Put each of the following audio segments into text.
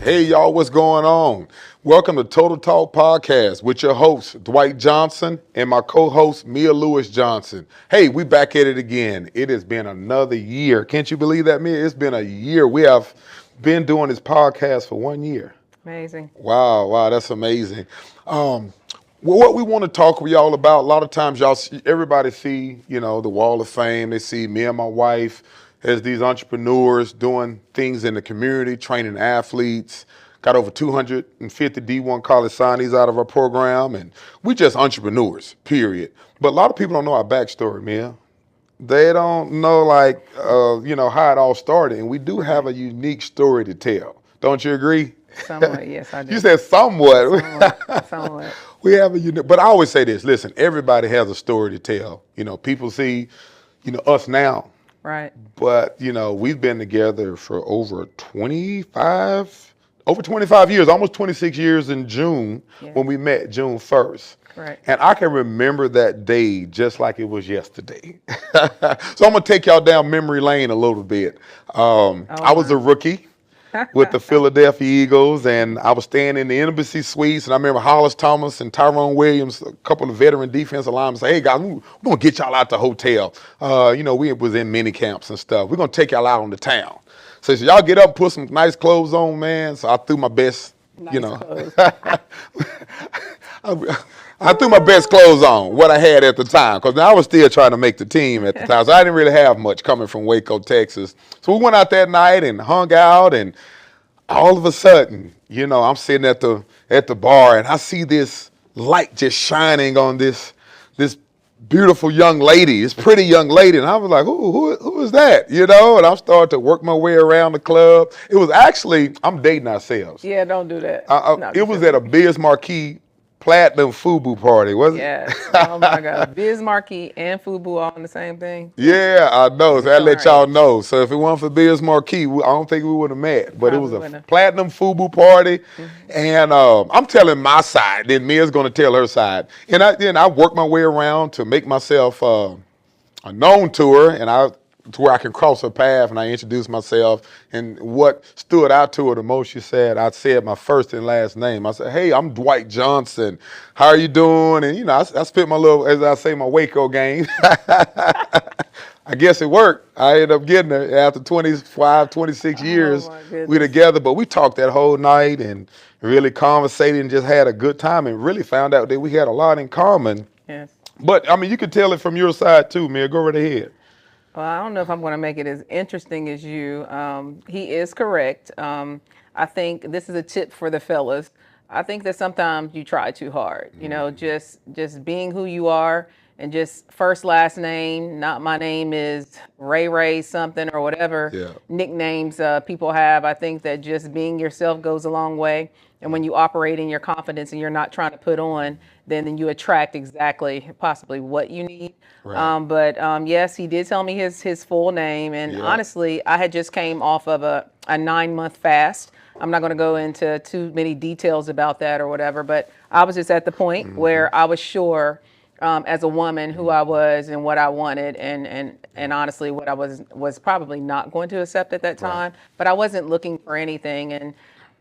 Hey, y'all, what's going on? Welcome to Total Talk Podcast with your host, Dwight Johnson, and my co-host, Mia Lewis Johnson. Hey, we back at it again. It has been another year. Can't you believe that, Mia? It's been a year. We have been doing this podcast for 1 year. Amazing. Wow, that's amazing. What we want to talk with y'all about, a lot of times everybody see, the Wall of Fame. They see me and my wife as these entrepreneurs doing things in the community, training athletes. Got over 250 D1 college signees out of our program, and we just entrepreneurs, period. But a lot of people don't know our backstory, Mia. They don't know, how it all started, and we do have a unique story to tell. Don't you agree? Somewhat, yes, I do. You said somewhat. Somewhat. We have a unique, but I always say this, listen, everybody has a story to tell. People see, us now. Right. But, we've been together for over 25 years, almost 26 years in June when we met June 1st. Right. And I can remember that day just like it was yesterday. So I'm going to take y'all down memory lane a little bit. I was a rookie with the Philadelphia Eagles, and I was staying in the Embassy Suites, and I remember Hollis Thomas and Tyrone Williams, a couple of veteran defensive linemen, say, hey, guys, we're going to get y'all out the hotel. We was in mini camps and stuff. We're going to take y'all out on the town. So y'all get up, put some nice clothes on, man. So I threw my best, Clothes. I threw my best clothes on, what I had at the time, because I was still trying to make the team at the time. So I didn't really have much coming from Waco, Texas. So we went out that night and hung out, and all of a sudden, I'm sitting at the bar, and I see this light just shining on this beautiful young lady, this pretty young lady, and I was like, who is that? And I started to work my way around the club. It was actually, I'm dating ourselves. Yeah, don't do that. It was at a Biz Marquee Platinum FUBU party, wasn't it? Yes. Oh my God. Biz Marquee and FUBU all in the same thing. Yeah, I know. So I let All y'all right. know. So if it weren't for Biz Marquee, I don't think we would have met. But it was a Probably wouldn't. Platinum FUBU party, and I'm telling my side. Then Mia's going to tell her side, and I worked my way around to make myself a known to her, and to where I can cross her path, and I introduced myself. And what stood out to her the most, she said, I said my first and last name. I said, hey, I'm Dwight Johnson. How are you doing? And, I spit my little, as I say, my Waco game. I guess it worked. I ended up getting her after 25, 26 years. my goodness. We together, but we talked that whole night and really conversated and just had a good time and really found out that we had a lot in common. Yes. But, you can tell it from your side, too, Mia. Go right ahead. Well, I don't know if I'm going to make it as interesting as you. He is correct. I think this is a tip for the fellas. I think that sometimes you try too hard. Just being who you are and just first last name. Not my name is Ray something or whatever nicknames people have. I think that just being yourself goes a long way. And when you operate in your confidence and you're not trying to put on, then you attract exactly possibly what you need. Right. But yes, he did tell me his full name. And honestly, I had just came off of a 9-month fast. I'm not going to go into too many details about that or whatever, but I was just at the point where I was sure as a woman who I was and what I wanted, and honestly what I was probably not going to accept at that time. But I wasn't looking for anything. And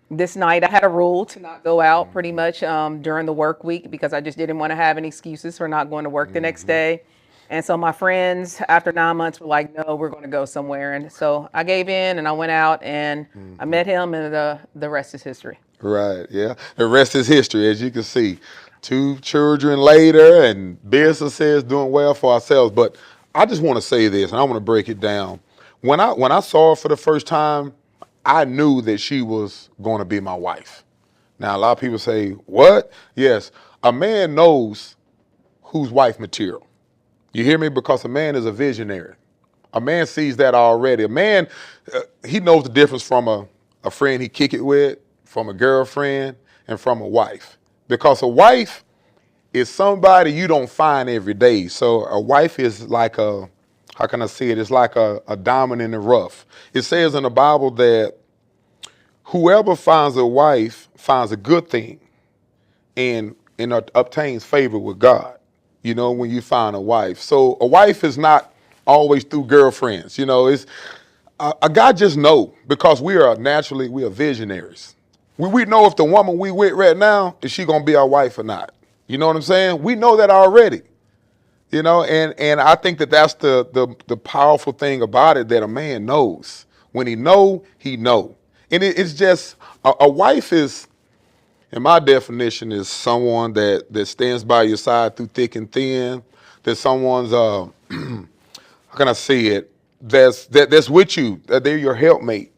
this night I had a rule to not go out pretty much during the work week because I just didn't want to have any excuses for not going to work the next day. And so my friends after 9 months were like, no, we're going to go somewhere. And so I gave in and I went out and I met him, and the rest is history. Right, yeah. The rest is history, as you can see. 2 children later, and business says doing well for ourselves. But I just want to say this, and I want to break it down. When I saw her for the first time, I knew that she was going to be my wife. Now, a lot of people say, what? Yes, a man knows who's wife material. You hear me? Because a man is a visionary. A man sees that already. A man, he knows the difference from a friend he kick it with, from a girlfriend, and from a wife. Because a wife is somebody you don't find every day. So a wife is like how can I say it? It's like a diamond in the rough. It says in the Bible that whoever finds a wife finds a good thing and obtains favor with God. When you find a wife. So a wife is not always through girlfriends. It's a guy just know, because we are visionaries. We know if the woman we with right now, is she gonna be our wife or not. You know what I'm saying? We know that already. You know, and I think that that's the powerful thing about it, that a man knows. When he know, he know. And it's just, a wife is, in my definition, is someone that stands by your side through thick and thin. That someone's, how can I say it, that's with you, that they're your helpmate.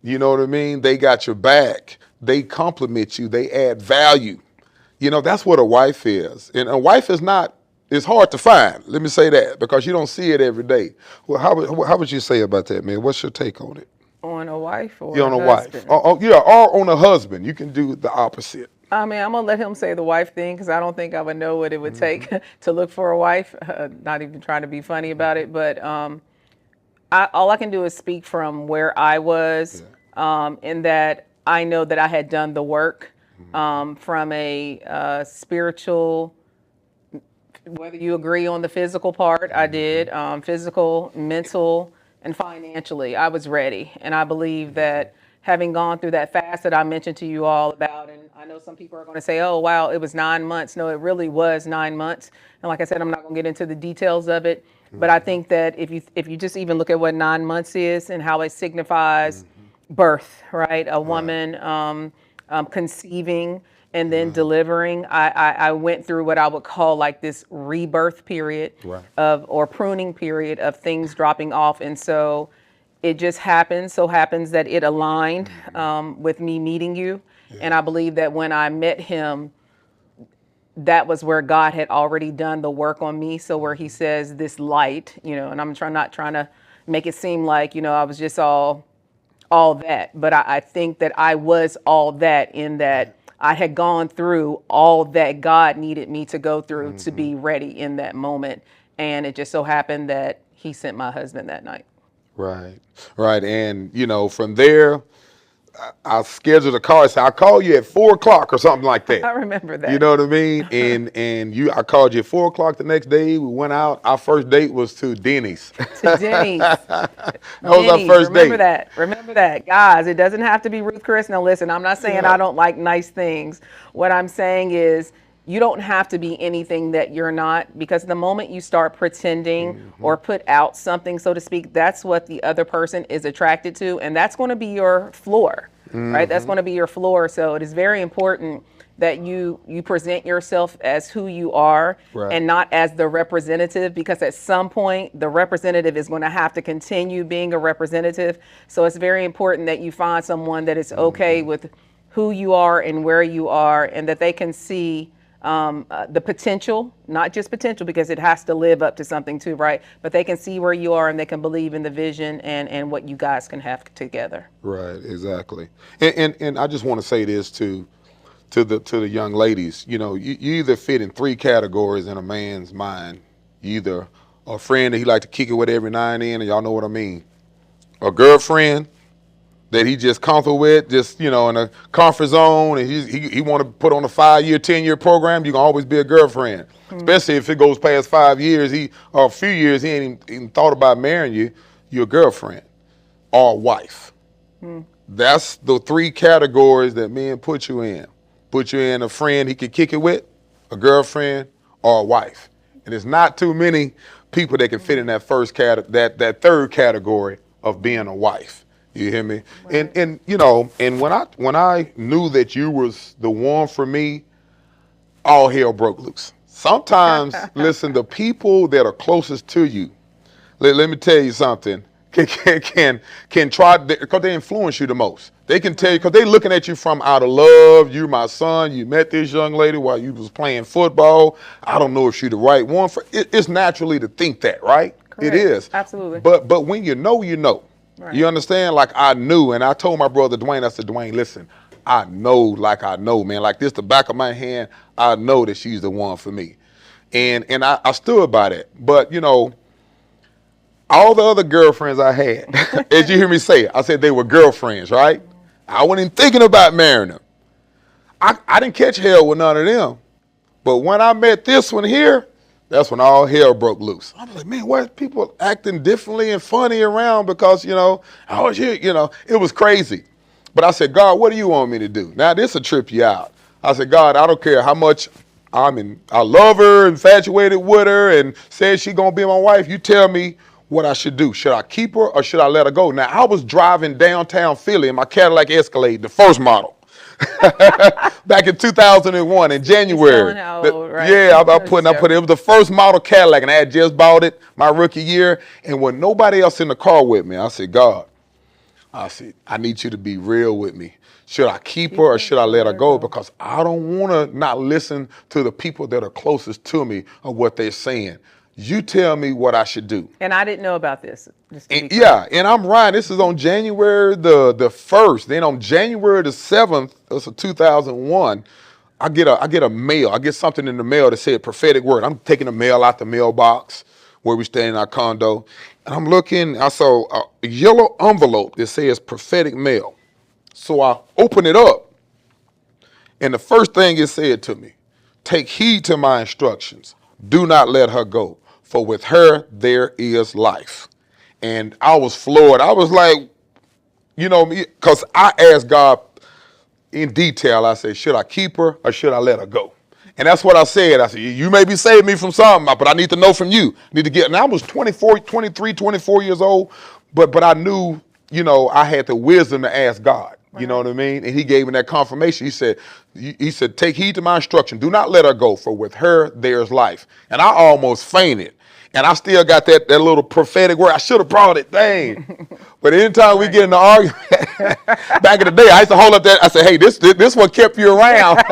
You know what I mean? They got your back. They compliment you. They add value. You know, that's what a wife is. And a wife is not, it's hard to find. Let me say that, because you don't see it every day. Well, how would you say about that, man? What's your take on it? On a wife or You on a a wife? husband? Yeah, or on a husband. You can do the opposite. I mean, I'm gonna let him say the wife thing because I don't think I would know what it would take to look for a wife. Not even trying to be funny about it, but all I can do is speak from where I was, in that I know that I had done the work from a spiritual. Whether you agree on the physical part, I did. Physical, mental, and financially, I was ready. And I believe that having gone through that fast that I mentioned to you all about, and I know some people are going to say, oh, wow, it was 9 months. No, it really was 9 months. And like I said, I'm not going to get into the details of it. But I think that if you just even look at what 9 months is and how it signifies birth, right? A woman conceiving and then delivering. I went through what I would call like this rebirth period or pruning period of things dropping off. And so it just happens that it aligned with me meeting you. And I believe that when I met him, that was where God had already done the work on me. So where he says this light, and I'm not trying to make it seem like, I was just all that, but I think that I was all that, in that I had gone through all that God needed me to go through to be ready in that moment. And it just so happened that he sent my husband that night. Right. And, from there, I scheduled a call. I said, I'll call you at 4:00 or something like that. I remember that. You know what I mean? I called you at 4:00 the next day. We went out. Our first date was to Denny's. To Denny's. That was our first date. Remember that. Guys, it doesn't have to be Ruth Chris. Now listen, I'm not saying I don't like nice things. What I'm saying is, you don't have to be anything that you're not, because the moment you start pretending or put out something, so to speak, that's what the other person is attracted to. And that's going to be your floor, right? That's going to be your floor. So it is very important that you present yourself as who you are and not as the representative, because at some point the representative is going to have to continue being a representative. So it's very important that you find someone that is okay with who you are and where you are, and that they can see the potential, not just potential, because it has to live up to something too, right? But they can see where you are and they can believe in the vision and what you guys can have together. Right, exactly. And I just want to say this to the young ladies. You either fit in 3 categories in a man's mind. You either a friend that he like to kick it with every now and then, and y'all know what I mean. A girlfriend that he just comfortable with, just, in a comfort zone, and he want to put on a 5-year, 10-year program. You can always be a girlfriend, especially if it goes past 5 years. Or a few years, he ain't even thought about marrying you. You're a girlfriend or a wife. That's the 3 categories that men put you in. Put you in a friend he could kick it with, a girlfriend, or a wife. And there's not too many people that can fit in that that 3rd category of being a wife. You hear me? Right. And when I knew that you was the one for me, all hell broke loose. Sometimes, listen, the people that are closest to you, let me tell you something, can try, because they influence you the most. They can tell you, because they looking at you from out of love. You my son. You met this young lady while you was playing football. I don't know if she the right one for it. It's naturally to think that, right? Correct. It is. Absolutely. But when you know, you know. Right. You understand? Like I knew, and I told my brother Dwayne, I said, Dwayne, listen, I know, man, like this the back of my hand, I know that she's the one for me. And I stood by that. But, all the other girlfriends I had, as you hear me say, I said they were girlfriends, right? I wasn't even thinking about marrying them. I didn't catch hell with none of them. But when I met this one here, that's when all hell broke loose. I was like, man, why are people acting differently and funny around? Because, I was here, it was crazy. But I said, God, what do you want me to do? Now, this will trip you out. I said, God, I don't care how much I love her, infatuated with her, and said she gonna be my wife. You tell me what I should do. Should I keep her or should I let her go? Now, I was driving downtown Philly in my Cadillac Escalade, the first model, back in 2001 in January. telling how old, right? Yeah, I Just put it. joking. It was the first model Cadillac, and I had just bought it my rookie year. And when nobody else in the car with me, I said, God, I said, I need you to be real with me. Should I keep her or should I let her go? Because I don't want to not listen to the people that are closest to me or what they're saying. You tell me what I should do. And I didn't know about this. Just to be And, clear. yeah, and I'm right. This is on January the 1st. Then on January the 7th, this is 2001, I get a mail. I get something in the mail that said prophetic word. I'm taking the mail out the mailbox where we stay in our condo. And I'm looking, I saw a yellow envelope that says prophetic mail. So I open it up, and the first thing it said to me, take heed to my instructions. Do not let her go, for with her there is life. And I was floored. I was like, because I asked God in detail, I said, should I keep her or should I let her go? And that's what I said. I said, you maybe saved me from something, but I need to know from you. And I was 24, 23, 24 years old, but I knew, I had the wisdom to ask God. You know what I mean? And he gave me that confirmation. He said, take heed to my instruction. Do not let her go, for with her there's life. And I almost fainted. And I still got that little prophetic word. I should have brought it, dang. But anytime we get in the argument, back in the day, I used to hold up that. I said, hey, this one kept you around.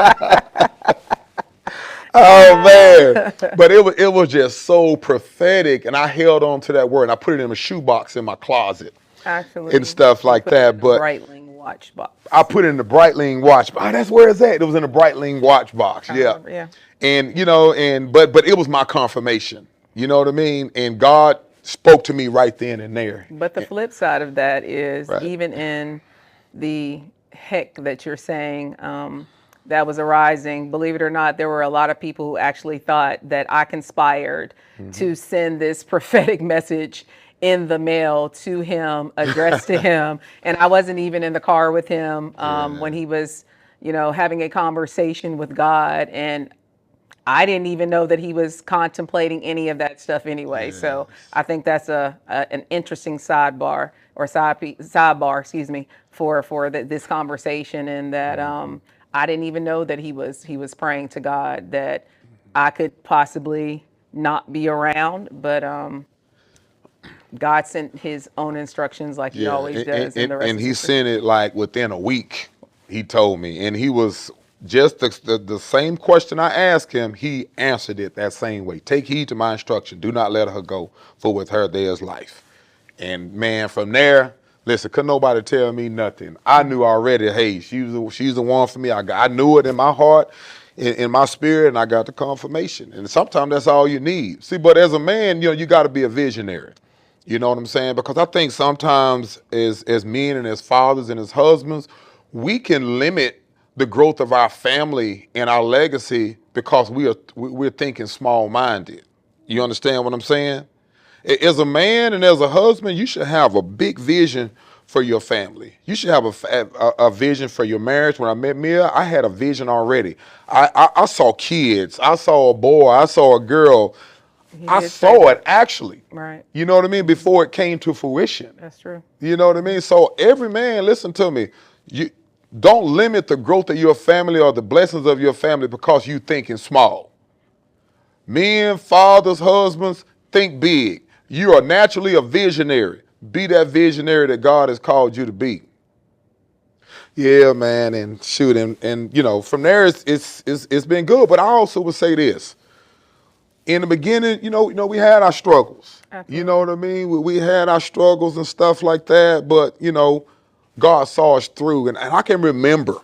Oh man. But it was just so prophetic. And I held on to that word and I put it in a shoebox in my closet. Actually, And stuff like put it that. in the But Breitling watch box. I put it in the Breitling watch box. Oh, that's where it's at. It was in the Breitling watch box. Yeah. Remember, yeah. And but it was my confirmation. You know what I mean? And God spoke to me right then and there. But the flip side of that is Right. even in the heck that you're saying that was arising, believe it or not, there were a lot of people who actually thought that I conspired to send this prophetic message in the mail to him, addressed to him. And I wasn't even in the car with him when he was, having a conversation with God. And I didn't even know that he was contemplating any of that stuff anyway. So I think that's an interesting sidebar or sidebar, excuse me, for this conversation, and that I didn't even know that he was praying to God that I could possibly not be around, but God sent His own instructions like He always does. And he sent it like within a week. He told me, and he was just the same question I asked him. He answered it that same way. Take heed to my instruction. Do not let her go, for with her there is life. And man, from there, listen, couldn't nobody tell me nothing. I knew already. Hey, she's the one for me. I knew it in my heart, in my spirit, and I got the confirmation. And sometimes that's all you need. See, but as a man, you got to be a visionary. You know what I'm saying? Because I think sometimes as men and as fathers and as husbands, we can limit the growth of our family and our legacy because we're thinking small-minded. You understand what I'm saying? As a man and as a husband, you should have a big vision for your family. You should have a vision for your marriage. When I met Mia, I had a vision already. I saw kids. I saw a boy. I saw a girl. I saw it actually. Right. You know what I mean? Before it came to fruition. That's true. You know what I mean? So every man, listen to me. You don't limit the growth of your family or the blessings of your family because you thinking small. Men, fathers, husbands, think big. You are naturally a visionary. Be that visionary that God has called you to be. Yeah, man, and shoot, and from there it's been good. But I also would say this. In the beginning, we had our struggles. Absolutely. You know what I mean? We had our struggles and stuff like that, but, God saw us through. And I can remember,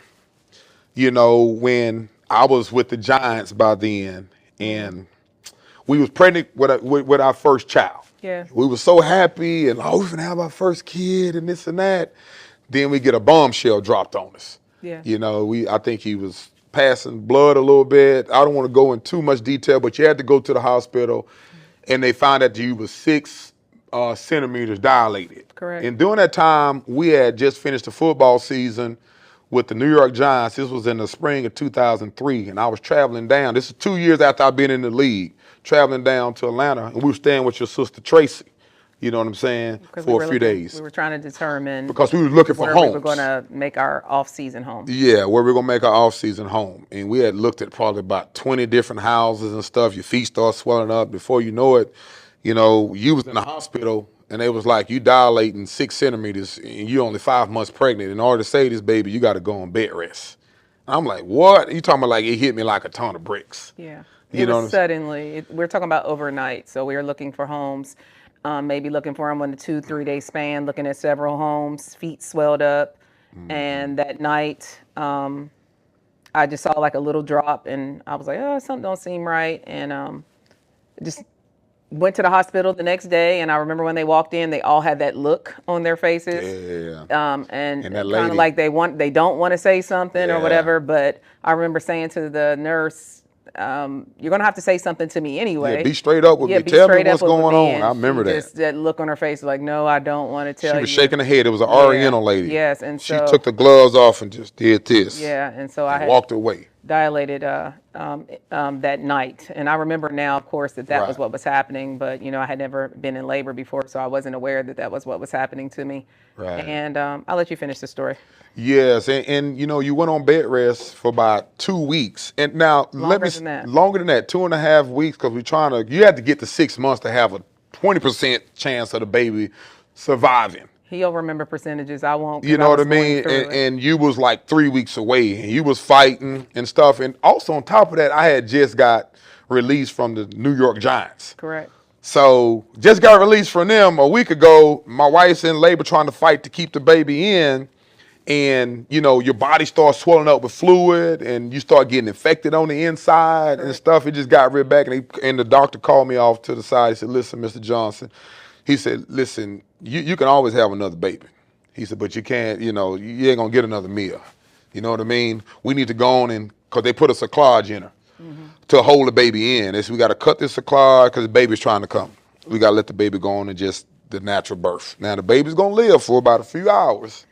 when I was with the Giants by then, and we was pregnant with our first child. Yeah. We were so happy, and we're going to have our first kid and this and that. Then we get a bombshell dropped on us. Yeah. I think he was passing blood a little bit. I don't want to go in too much detail, but you had to go to the hospital, and they found out that you was 6 centimeters dilated. Correct. And during that time, we had just finished the football season with the New York Giants. This was in the spring of 2003, and I was traveling down. This is 2 years after I've been in the league, traveling down to Atlanta, and we were staying with your sister Tracy. You know what I'm saying? For a few days. We were trying to determine Because we were looking for where homes. we were going to make our off-season home. Yeah, where we're going to make our off-season home. And we had looked at probably about 20 different houses and stuff. Your feet start swelling up. Before you know it, you was in the hospital, and they was like, you dilating 6 centimeters, and you only 5 months pregnant. In order to save this baby, you got to go on bed rest. I'm like, what? You talking about like it hit me like a ton of bricks. Yeah. You know what I'm suddenly. We're talking about overnight. So we were looking for homes. Maybe looking for them on a 2-3 day span, looking at several homes, feet swelled up. And that night, I just saw like a little drop, and I was like, oh, something don't seem right. And just went to the hospital the next day, and I remember when they walked in, they all had that look on their faces. Yeah. And that kind of lady. like they don't want to say something or Yeah. whatever. But I remember saying to the nurse, you're going to have to say something to me anyway. Yeah, be straight up with me. be Tell me straight what's up with going me. on. And I remember she that. Just that look on her face, like, no, I don't want to tell you. She was shaking her head. It was an Yeah. Oriental lady. Yes, and she so took the gloves off and just did this. yeah, and so I And had walked away. dilated that night, and I remember now, of course, that was Right. what was happening. But I had never been in labor before, so I wasn't aware that was what was happening to me. Right. And I'll let you finish the story. Yes, and you went on bed rest for about 2 weeks, and now Longer than that. longer than that, 2.5 weeks, because you had to get to 6 months to have a 20% chance of the baby surviving. He'll remember percentages. I won't. 'Cause You know what I was going mean? through it. And you was like 3 weeks away, and you was fighting and stuff. And also on top of that, I had just got released from the New York Giants. Correct. So just got released from them a week ago. My wife's in labor trying to fight to keep the baby in. And, your body starts swelling up with fluid, and you start getting infected on the inside and stuff. It just got real back. And the doctor called me off to the side. He said, listen, Mr. Johnson. He said, listen, you can always have another baby. He said, but you can't, you ain't going to get another meal. You know what I mean? We need to go on because they put a cerclage in her to hold the baby in. They said, we got to cut this cerclage because the baby's trying to come. We got to let the baby go on and just the natural birth. Now, the baby's going to live for about a few hours.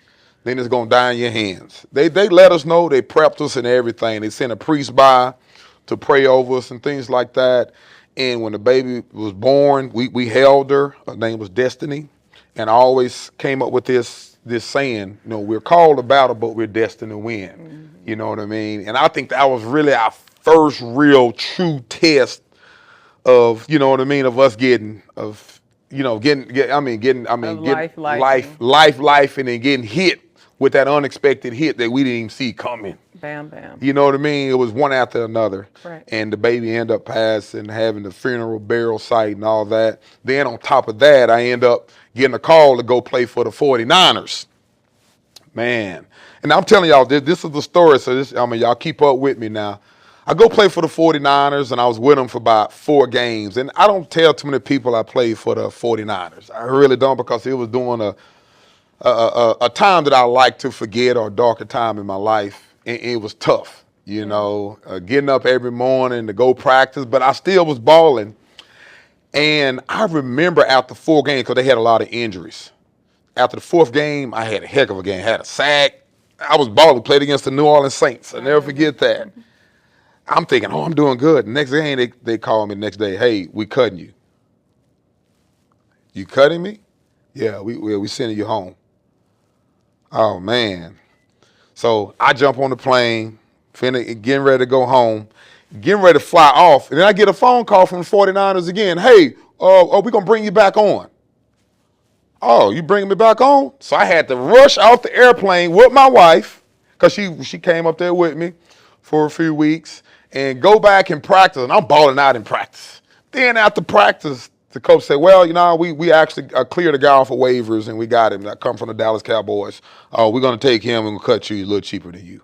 Then it's going to die in your hands. They let us know. They prepped us and everything. They sent a priest by to pray over us and things like that. And when the baby was born, we held her. Her name was Destiny. And I always came up with this saying, we're called to battle, but we're destined to win. Mm-hmm. You know what I mean? And I think that was really our first real true test of, of us getting life and then getting hit with that unexpected hit that we didn't even see coming. Bam, bam. You know what I mean? It was one after another. Right. And the baby ended up passing, having the funeral, burial site and all that. Then on top of that, I end up getting a call to go play for the 49ers. Man. And I'm telling y'all, this is the story, so y'all keep up with me now. I go play for the 49ers, and I was with them for about 4 games. And I don't tell too many people I played for the 49ers. I really don't, because it was during a time that I like to forget, or a darker time in my life. And it was tough, getting up every morning to go practice, but I still was balling. And I remember after 4 games, because they had a lot of injuries. After the 4th game, I had a heck of a game. I had a sack. I was balling, played against the New Orleans Saints. I'll never forget that. I'm thinking, I'm doing good. The next game, they called me the next day, hey, we cutting you. You cutting me? Yeah, we sending you home. Oh, man. So I jump on the plane, getting ready to go home, getting ready to fly off. And then I get a phone call from the 49ers again. Hey, we're going to bring you back on. Oh, you bringing me back on? So I had to rush off the airplane with my wife, because she came up there with me for a few weeks, and go back and practice. And I'm balling out in practice. Then after practice, the coach said, well, we actually cleared the guy off of waivers, and we got him. That come from the Dallas Cowboys. Oh, we're going to take him and we'll cut you a little cheaper than you.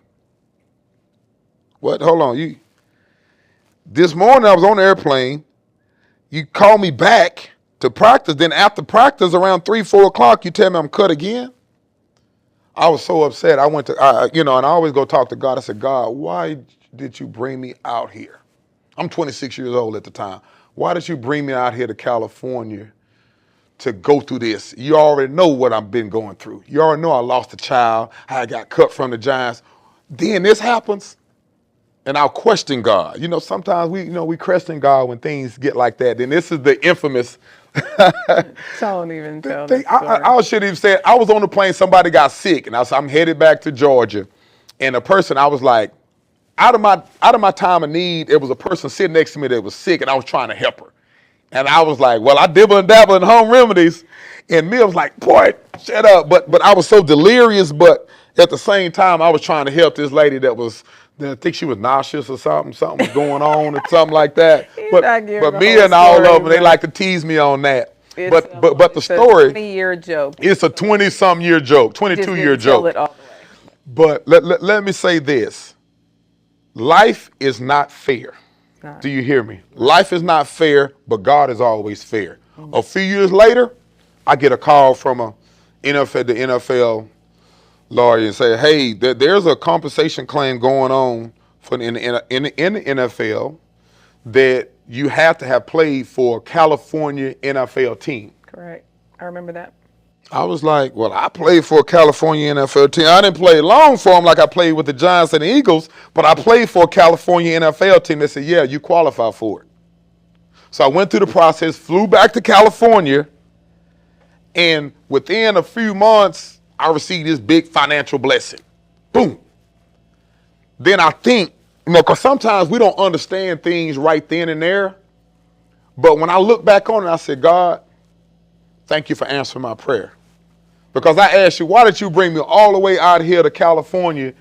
What? Hold on. This morning I was on the airplane. You called me back to practice. Then after practice, around 3-4 o'clock, you tell me I'm cut again. I was so upset. I went to, and I always go talk to God. I said, God, why did you bring me out here? I'm 26 years old at the time. Why did you bring me out here to California to go through this. You already know what I've been going through. You already know I lost a child, how I got cut from the Giants. Then this happens, and I'll question God. You know, sometimes we question God when things get like that. Then this is the infamous. Don't even tell that story. I should have said, I was on the plane, somebody got sick, and I'm headed back to Georgia. And a person, I was like, out of my time of need, there was a person sitting next to me that was sick, and I was trying to help her. And I was like, well, I dibble and dabble in home remedies. And Mia was like, boy, shut up. But I was so delirious, but at the same time, I was trying to help this lady I think she was nauseous or something was going on or something like that. But Mia and all of them, they like to tease me on that. But the story, it's a 20-year joke. It's a 20-some year joke, 22-year joke. Tell it all the way. But let me say this. Life is not fair. Right. Do you hear me? Life is not fair, but God is always fair. Mm-hmm. A few years later, I get a call from the NFL lawyer and say, hey, there's a compensation claim going on in the NFL that you have to have played for a California NFL team. Correct. I remember that. I was like, well, I played for a California NFL team. I didn't play long for them like I played with the Giants and the Eagles, but I played for a California NFL team. They said, yeah, you qualify for it. So I went through the process, flew back to California, and within a few months, I received this big financial blessing. Boom. Then I think, because sometimes we don't understand things right then and there, but when I look back on it, I said, God, thank you for answering my prayer. Because I asked you, why did you bring me all the way out here to California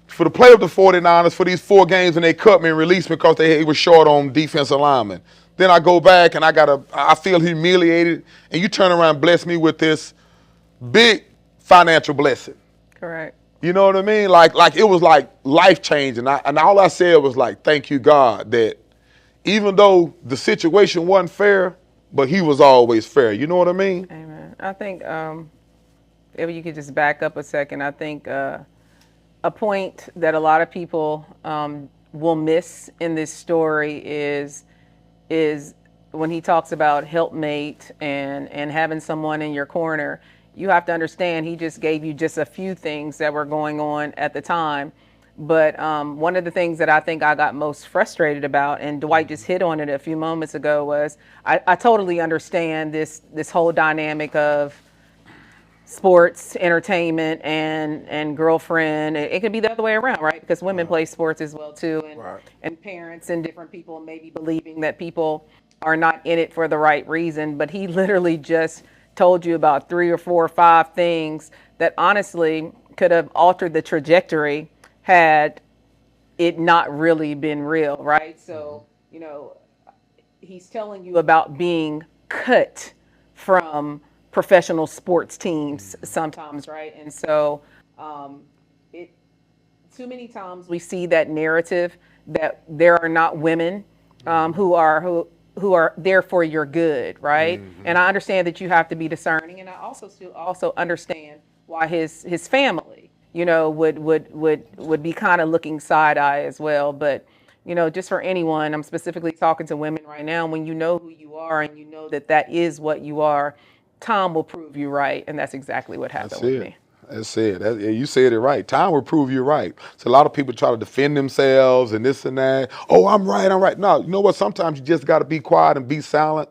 for the play of the 49ers for these 4 games, and they cut me and released me because they were short on defensive linemen. Then I go back and I feel humiliated, and you turn around and bless me with this big financial blessing. Correct. You know what I mean? Like it was like life changing. And all I said was like, thank you, God, that even though the situation wasn't fair, but he was always fair. You know what I mean? Amen. I think if you could just back up a second, I think a point that a lot of people will miss in this story is when he talks about helpmate and having someone in your corner. You have to understand he just gave you just a few things that were going on at the time. But one of the things that I think I got most frustrated about, and Dwight just hit on it a few moments ago, was I totally understand this whole dynamic of sports, entertainment, and girlfriend. It could be the other way around, right? Because women play sports as well too, and parents and different people maybe believing that people are not in it for the right reason. But he literally just told you about 3 or 4 or 5 things that honestly could have altered the trajectory had it not really been real, right? So, he's telling you about being cut from professional sports teams sometimes, right? And so too many times we see that narrative that there are not women who are there for your good, right? Mm-hmm. And I understand that you have to be discerning, and I also understand why his family, would be kind of looking side eye as well. But just for anyone, I'm specifically talking to women right now. When you know who you are and you know that is what you are, time will prove you right, and that's exactly what happened with me. That's it. You said it right. Time will prove you right. So a lot of people try to defend themselves and this and that. Oh, I'm right. No, you know what? Sometimes you just got to be quiet and be silent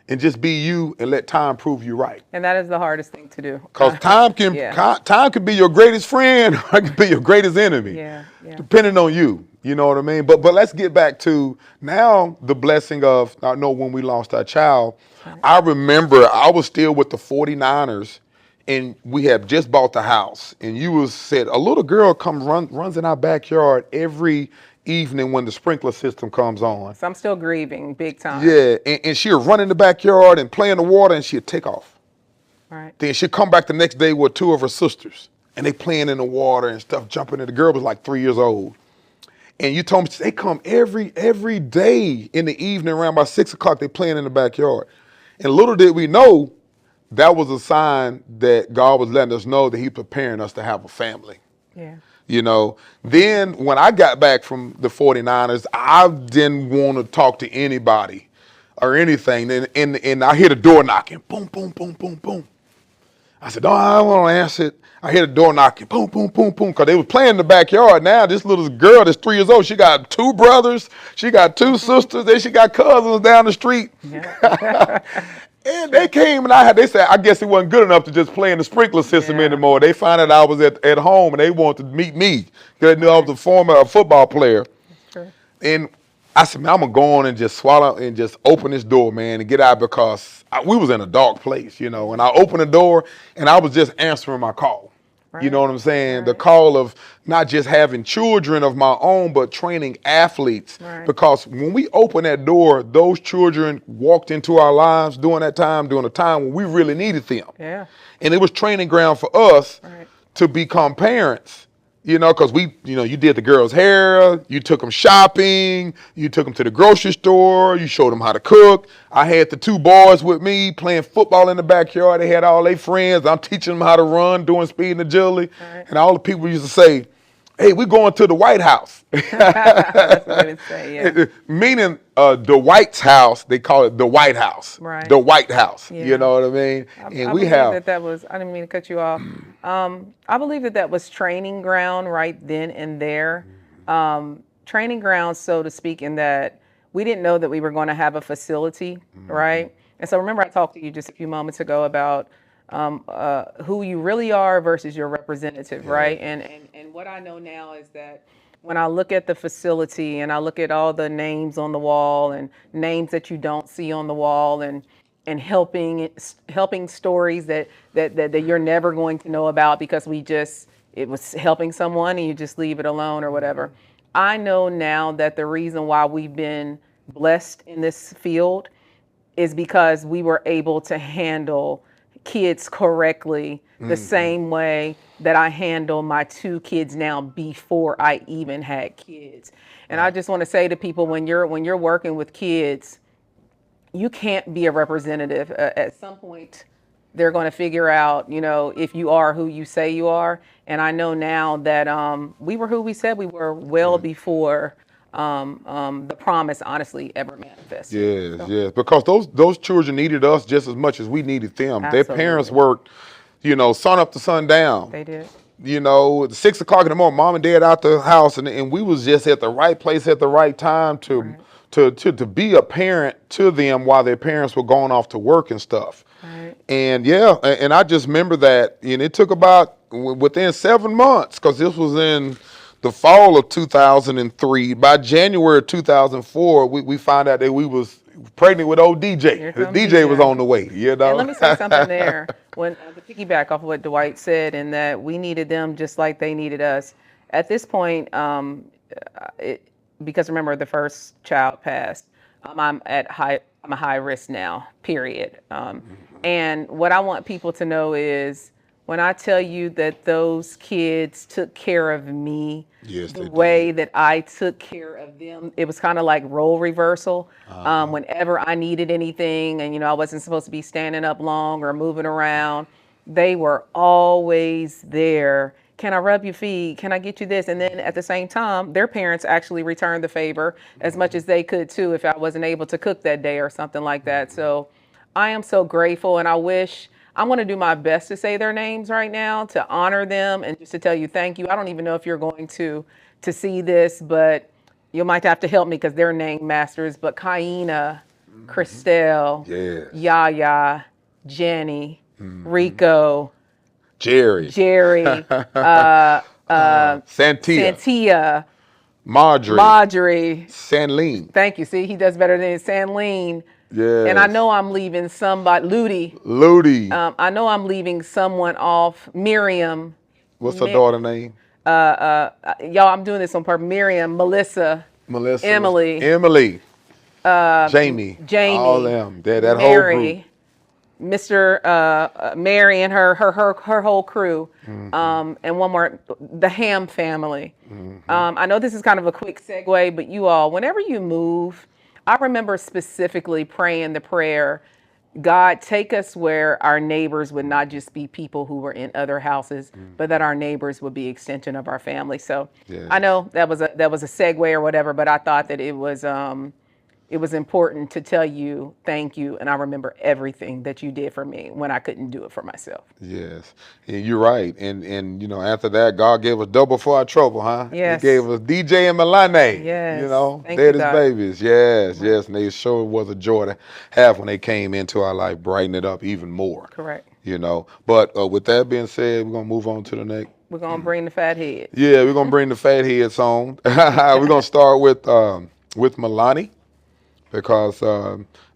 and just be you and let time prove you right. And that is the hardest thing to do. Because time can be your greatest friend or it can be your greatest enemy. Yeah. Depending on you. You know what I mean? But let's get back to now the blessing of, I know when we lost our child, right. I remember I was still with the 49ers. And we had just bought the house, and said a little girl runs in our backyard every evening when the sprinkler system comes on. So I'm still grieving big time. Yeah, and she'll run in the backyard and play in the water, and she'll take off. All right. Then she'll come back the next day with 2 of her sisters, and they playing in the water and stuff, jumping in. The girl was like 3 years old. And you told me they come every day in the evening around about 6 o'clock, they playing in the backyard. And little did we know, that was a sign that God was letting us know that He's preparing us to have a family. Yeah. Then when I got back from the 49ers, I didn't want to talk to anybody or anything. And I hear the door knocking. Boom, boom, boom, boom, boom. I said, no, I don't want to answer it. I hear the door knocking. Boom, boom, boom, boom. Because they was playing in the backyard. Now this little girl that's 3 years old, she got 2 brothers. She got 2 sisters. Then she got cousins down the street. Yeah. And they came and they said, I guess it wasn't good enough to just play in the sprinkler system Yeah. anymore. They found out I was at home and they wanted to meet me because they knew I was a former football player. Sure. And I said, man, I'm going to go on and just swallow and just open this door, man, and get out because we was in a dark place, you know. And I opened the door and I was just answering my call. You know what I'm saying? Right. The call of not just having children of my own, but training athletes. Right. Because when we opened that door, those children walked into our lives during a time when we really needed them. Yeah. And it was training ground for us Right. to become parents. You know, because you did the girls' hair, you took them shopping, you took them to the grocery store, you showed them how to cook. I had the 2 boys with me playing football in the backyard. They had all their friends. I'm teaching them how to run, doing speed and agility. Right. And all the people used to say, hey, we're going to the White House. That's what they would say, yeah. Meaning the White's house, they call it the White House. Right. The White House. Yeah. You know what I mean? I believe that was, I didn't mean to cut you off. I believe that was training ground right then and there. Training ground, so to speak, in that we didn't know that we were going to have a facility, right? And so remember I talked to you just a few moments ago about who you really are versus your representative, right? And what I know now is that when I look at the facility and I look at all the names on the wall and names that you don't see on the wall and helping stories that you're never going to know about because it was helping someone and you just leave it alone or whatever. I know now that the reason why we've been blessed in this field is because we were able to handle kids correctly the same way that I handle my 2 kids now before I even had kids. And I just want to say to people, when you're working with kids, you can't be a representative. At some point, they're going to figure out, if you are who you say you are. And I know now that we were who we said we were well before the promise honestly ever manifested. Yes. Because those children needed us just as much as we needed them. Absolutely. Their parents worked, sun up to sundown. They did. At 6 o'clock in the morning, mom and dad out the house, and we was just at the right place at the right time to be a parent to them while their parents were going off to work and stuff. Right. And and I just remember that, and it took about within 7 months, because this was in the fall of 2003. By January 2004, we found out that we was pregnant with old DJ. The DJ was on the way, And let me say something there. When to piggyback off of what Dwight said, in that we needed them just like they needed us. At this point, because remember the first child passed, I'm a high risk now. Period. And what I want people to know is, when I tell you that those kids took care of me the way that I took care of them, it was kind of like role reversal. Whenever I needed anything and, I wasn't supposed to be standing up long or moving around, they were always there. Can I rub your feet? Can I get you this? And then at the same time, their parents actually returned the favor as much as they could too if I wasn't able to cook that day or something like that. So I am so grateful, and I'm going to do my best to say their names right now, to honor them, and just to tell you thank you. I don't even know if you're going to see this, but you might have to help me because they're name masters. But Kaina, Christelle, Yaya, Jenny, Rico, Jerry, Santia, Marjorie, Sanleen. Thank you. See, he does better than Sanleen. Yes. And I know I'm leaving somebody, Ludi. I know I'm leaving someone off. Miriam. What's her daughter name? Y'all, I'm doing this on purpose. Miriam, Melissa, Emily, Jamie, all them. That Mary, whole group. Mr. Mary and her whole crew, and one more, the Ham family. I know this is kind of a quick segue, but you all, whenever you move, I remember specifically praying the prayer, God, take us where our neighbors would not just be people who were in other houses, but that our neighbors would be extension of our family. So I know that was a segue or whatever, but I thought that it was it was important to tell you thank you, and I remember everything that you did for me when I couldn't do it for myself. Yes, and you're right. And after that, God gave us double for our trouble, huh? He gave Yes. us DJ and Milane. Yes. Thank you, Daddy's God. babies. Yes, yes. And they sure was a joy to have when they came into our life, brighten it up even more. Correct. But with that being said, we're gonna move on to the next. We're gonna bring the fat heads. Yeah, we're gonna bring the fat heads on. We're gonna start with Milani because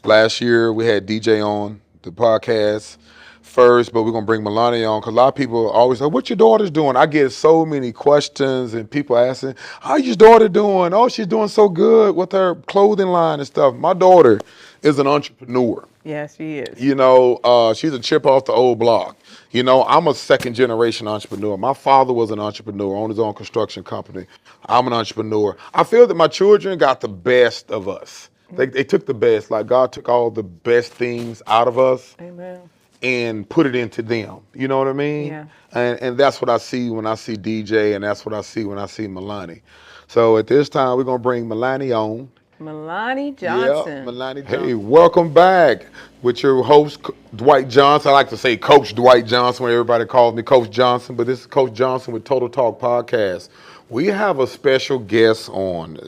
last year we had DJ on the podcast first, but we're gonna bring Milani on because a lot of people always say, "What your daughter's doing?" I get so many questions and people asking, "How's your daughter doing?" "Oh, she's doing so good with her clothing line and stuff." My daughter is an entrepreneur. Yes, she is. She's a chip off the old block. I'm a second generation entrepreneur. My father was an entrepreneur, owned his own construction company. I'm an entrepreneur. I feel that my children got the best of us. They took the best, like God took all the best things out of us Amen. and put it into them. You know what I mean? Yeah. And that's what I see when I see DJ, and that's what I see when I see Milani. So at this time, we're going to bring Milani on. Milani Johnson. Yeah, Milani Johnson. Hey, welcome back with your host, Dwight Johnson. I like to say Coach Dwight Johnson when everybody calls me Coach Johnson, but this is Coach Johnson with Total Talk Podcast. We have a special guest on,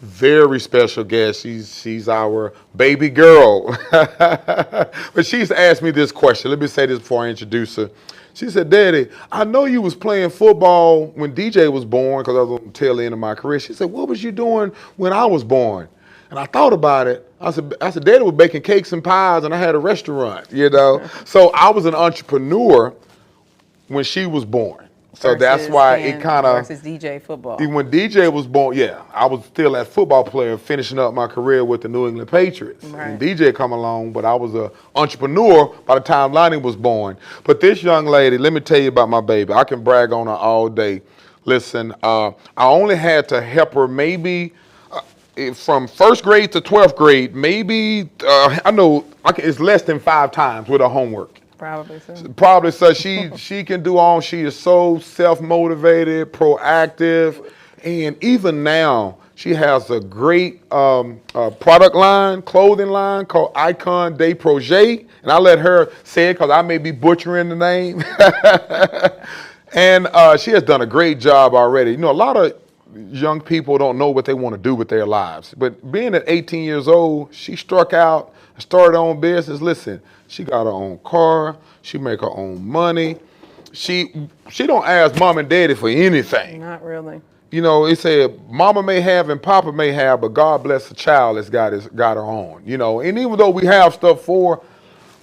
very special guest. She's our baby girl. But she's asked me this question. Let me say this before I introduce her. She said, "Daddy, I know you was playing football when DJ was born," because I was on the tail end of my career. She said, "What was you doing when I was born?" And I thought about it. I said, Daddy was baking cakes and pies, and I had a restaurant, So I was an entrepreneur when she was born. So that's why it kind of versus DJ football. When DJ was born, I was still that football player, finishing up my career with the New England Patriots. Right. And DJ come along, but I was an entrepreneur by the time Lonnie was born. But this young lady, let me tell you about my baby. I can brag on her all day. Listen, I only had to help her maybe from first grade to 12th grade, maybe, it's less than 5 times with her homework. Probably so. She can do all. She is so self-motivated, proactive, and even now she has a great product line, clothing line called Icon de Projet, and I let her say it because I may be butchering the name. And she has done a great job already. A lot of young people don't know what they want to do with their lives, but being at 18 years old, she struck out and started her own business. Listen. She got her own car. She make her own money. She don't ask mom and daddy for anything. Not really. It said mama may have and papa may have, but God bless the child that's got her own. And even though we have stuff for her,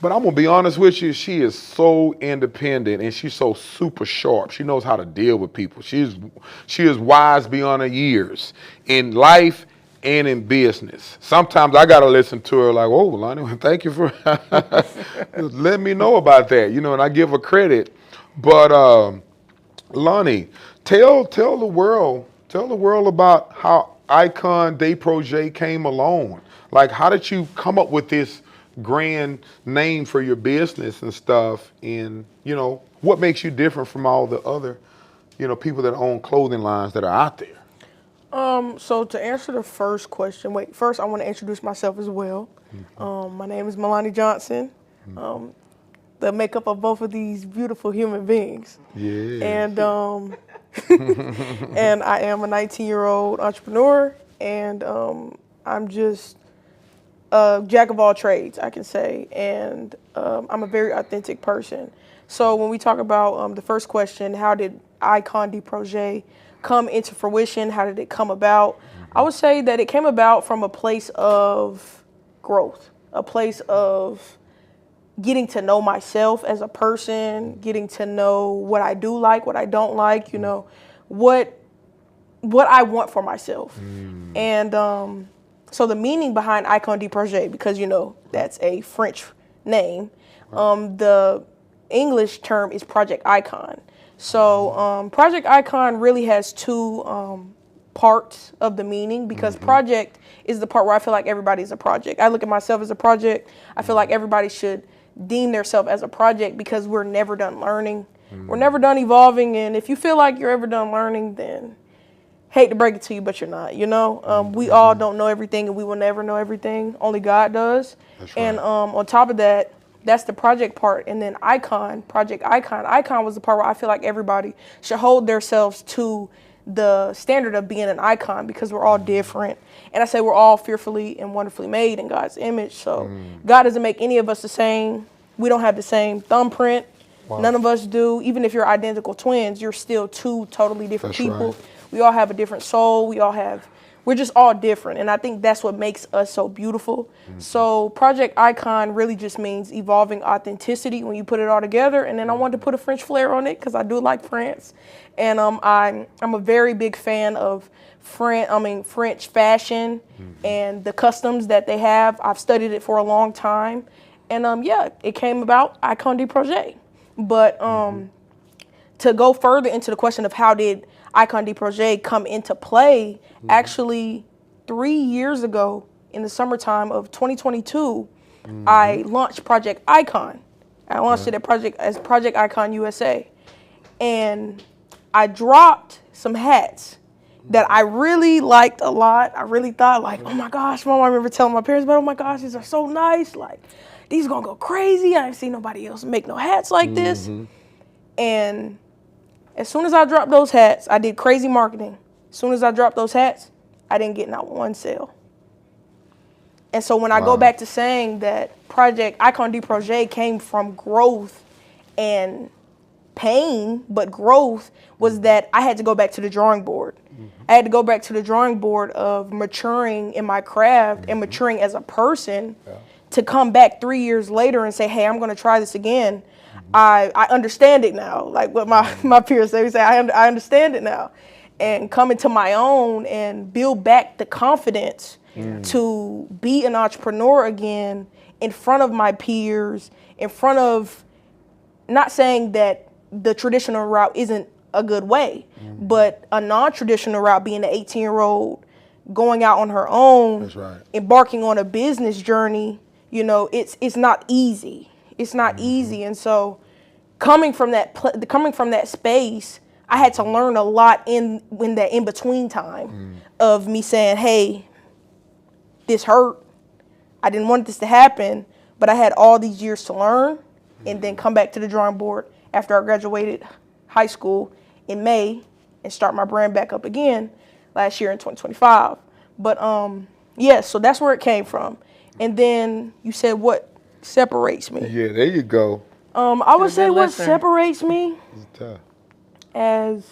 but I'm gonna be honest with you, she is so independent and she's so super sharp. She knows how to deal with people. She is wise beyond her years in life and in business. Sometimes I gotta listen to her like, "Oh, Lonnie, thank you for letting me know about that." And I give her credit. But Lonnie, tell the world about how Icon de Projet came along. Like, how did you come up with this grand name for your business and stuff? And what makes you different from all the other, people that own clothing lines that are out there? So to answer the first question, first I want to introduce myself as well. My name is Milani Johnson, the makeup of both of these beautiful human beings. Yeah. And and I am a 19-year-old entrepreneur, and I'm just a jack of all trades, I can say, and I'm a very authentic person. So when we talk about the first question, how did Icon de Projet come into fruition? How did it come about? I would say that it came about from a place of growth, a place of getting to know myself as a person, getting to know what I do like, what I don't like, what I want for myself. And so the meaning behind Icon de Projet, because that's a French name, the English term is Project Icon. So Project Icon really has 2 parts of the meaning, because project is the part where I feel like everybody's a project. I look at myself as a project. I feel like everybody should deem themselves as a project, because we're never done learning. We're never done evolving. And if you feel like you're ever done learning, then hate to break it to you, but you're not. You know, we all don't know everything, and we will never know everything. Only God does. That's right. And on top of that, that's the project part. And then Icon, Project Icon. Icon was the part where I feel like everybody should hold themselves to the standard of being an icon, because we're all different. And I say we're all fearfully and wonderfully made in God's image. So God doesn't make any of us the same. We don't have the same thumbprint. Wow. None of us do. Even if you're identical twins, you're still two totally different That's people. right. We all have a different soul. We're just all different. And I think that's what makes us so beautiful. So Project Icon really just means evolving authenticity when you put it all together. And then I wanted to put a French flair on it because I do like France. And I'm a very big fan of French fashion and the customs that they have. I've studied it for a long time. And yeah, it came about Icon de Projet. But to go further into the question of how did Icon de Projet come into play, actually 3 years ago in the summertime of 2022, I launched Project Icon. I launched it as Project Icon USA. And I dropped some hats that I really liked a lot. I really thought like, oh my gosh, Mom, I remember telling my parents, but oh my gosh, these are so nice. Like, these are gonna go crazy. I ain't seen nobody else make no hats like this. And as soon as I dropped those hats, I did crazy marketing. As soon as I dropped those hats, I didn't get not one sale. And so when I go back to saying that Project Icon de Projet came from growth and pain, but growth was that I had to go back to the drawing board. I had to go back to the drawing board of maturing in my craft and maturing as a person to come back 3 years later and say, hey, I'm going to try this again. I understand it now. Like what my peers say, I understand it now. And come into my own and build back the confidence to be an entrepreneur again in front of my peers, in front of, not saying that the traditional route isn't a good way, but a non-traditional route, being an 18-year-old, going out on her own, That's right. embarking on a business journey, you know, it's not easy. It's not easy. And so coming from that space, I had to learn a lot in that in-between time of me saying, hey, this hurt. I didn't want this to happen, but I had all these years to learn and then come back to the drawing board after I graduated high school in May and start my brand back up again last year in 2025. But yeah, so that's where it came from. And then you said what separates me. Yeah, there you go. I would say good what listener. separates me It's tough. as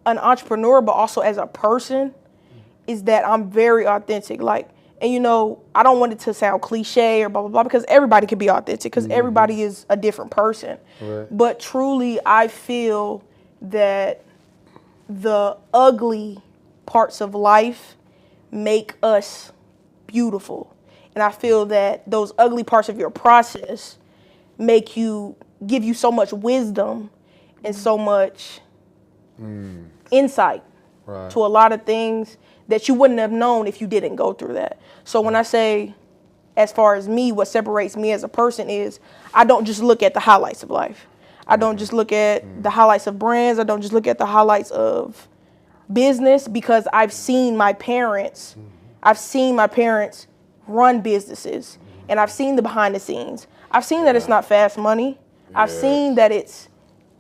an entrepreneur, but also as a person, is that I'm very authentic. Like, and you know, I don't want it to sound cliche or blah, blah, blah, because everybody can be authentic, because everybody is a different person. Right. But truly, I feel that the ugly parts of life make us beautiful. And I feel that those ugly parts of your process give you so much wisdom and so much insight Right. to a lot of things that you wouldn't have known if you didn't go through that. So when I say, as far as me, what separates me as a person is I don't just look at the highlights of life. I don't just look at the highlights of brands. I don't just look at the highlights of business, because I've seen my parents run businesses, and I've seen the behind the scenes. I've seen that it's not fast money. I've seen that it's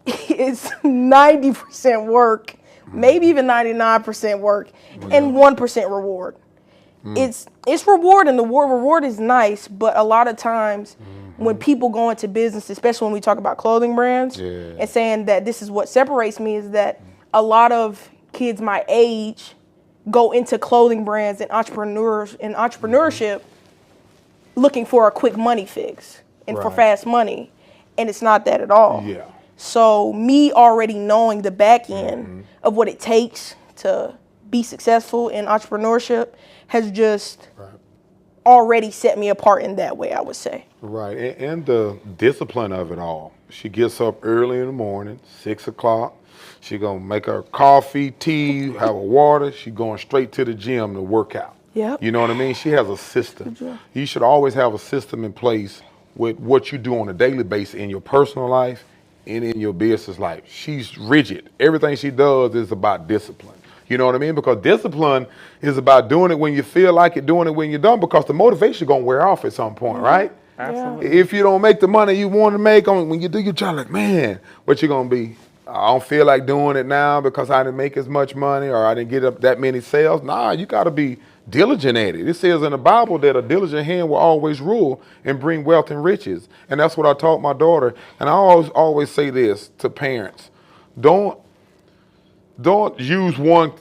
90% work, maybe even 99% work, and 1% reward. It's reward, and the reward is nice, but a lot of times when people go into business, especially when we talk about clothing brands, and saying that this is what separates me, is that a lot of kids my age go into clothing brands and entrepreneurship looking for a quick money fix and for Right. fast money, and it's not that at all. Yeah. So me already knowing the back end of what it takes to be successful in entrepreneurship has just already set me apart in that way, I would say. Right, and the discipline of it all. She gets up early in the morning, 6 o'clock. She gonna make her coffee, tea, have a water. She going straight to the gym to work out. Yep. You know what I mean? She has a system. You should always have a system in place with what you do on a daily basis in your personal life, in your business life. She's rigid. Everything she does is about discipline. You know what I mean? Because discipline is about doing it when you feel like it, doing it when you're done, because the motivation going to wear off at some point, right? Absolutely. If you don't make the money you want to make, when you do, you're trying like, man, what you going to be? I don't feel like doing it now because I didn't make as much money or I didn't get up that many sales. Nah, you got to be diligent at it. It says in the Bible that a diligent hand will always rule and bring wealth and riches. And that's what I taught my daughter. And I always say this to parents. Don't use one.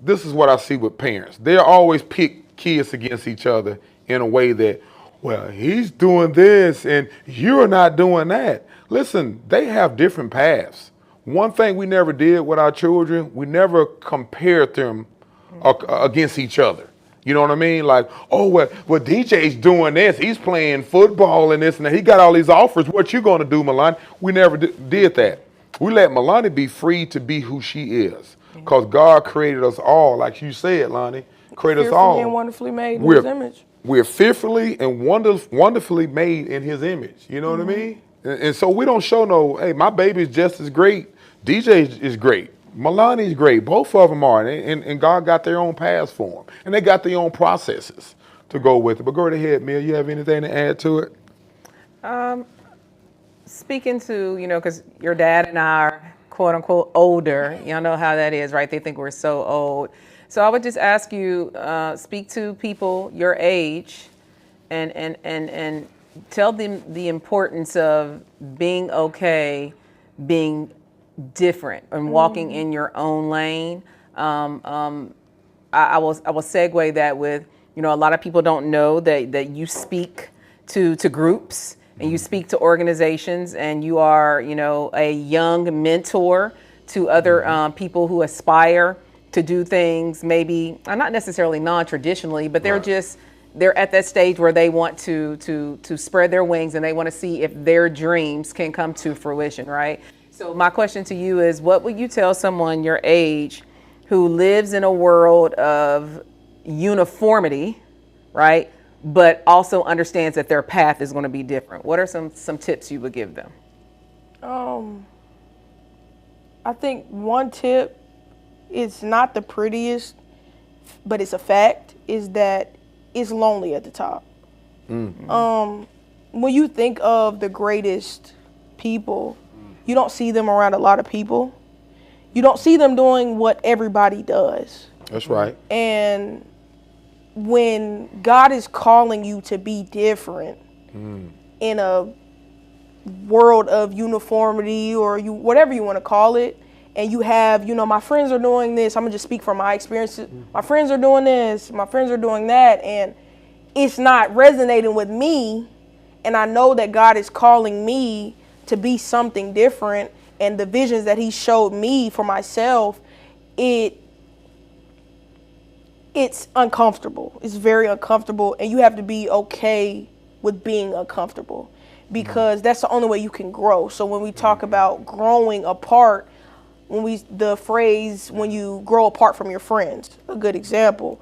This is what I see with parents. They always pit kids against each other in a way that, well, he's doing this and you're not doing that. Listen, they have different paths. One thing we never did with our children, we never compared them against each other. You know what I mean? Like, oh, well, DJ's doing this. He's playing football and this and that. He got all these offers. What you going to do, Milani? We never did that. We let Milani be free to be who she is, because God created us all, like you said, Lonnie, created us all. Fearfully and wonderfully made in His image. We're fearfully and wonderfully made in His image. You know what I mean? And so we don't show no, hey, my baby's just as great. DJ is great. Milani's great. Both of them are. And God got their own paths for them. And they got their own processes to go with it. But go right ahead, Mia. You have anything to add to it? Speaking to, because your dad and I are quote unquote older, y'all know how that is, right? They think we're so old. So I would just ask you, speak to people your age and tell them the importance of being okay, being different and walking in your own lane. I will segue that with, a lot of people don't know that you speak to groups and you speak to organizations, and you are, a young mentor to other people who aspire to do things maybe not necessarily non-traditionally, but they're at that stage where they want to spread their wings and they want to see if their dreams can come to fruition, right? So my question to you is, what would you tell someone your age who lives in a world of uniformity, right? But also understands that their path is going to be different? What are some tips you would give them? I think one tip, it's not the prettiest, but it's a fact, is that it's lonely at the top. When you think of the greatest people, you don't see them around a lot of people. You don't see them doing what everybody does. That's right. And when God is calling you to be different in a world of uniformity or whatever you want to call it, and you have, my friends are doing this, I'm going to just speak from my experiences. My friends are doing this, my friends are doing that, and it's not resonating with me, and I know that God is calling me to be something different, and the visions that He showed me for myself, it's uncomfortable. It's very uncomfortable, and you have to be okay with being uncomfortable, because that's the only way you can grow. So when we talk about growing apart, the phrase, when you grow apart from your friends, a good example,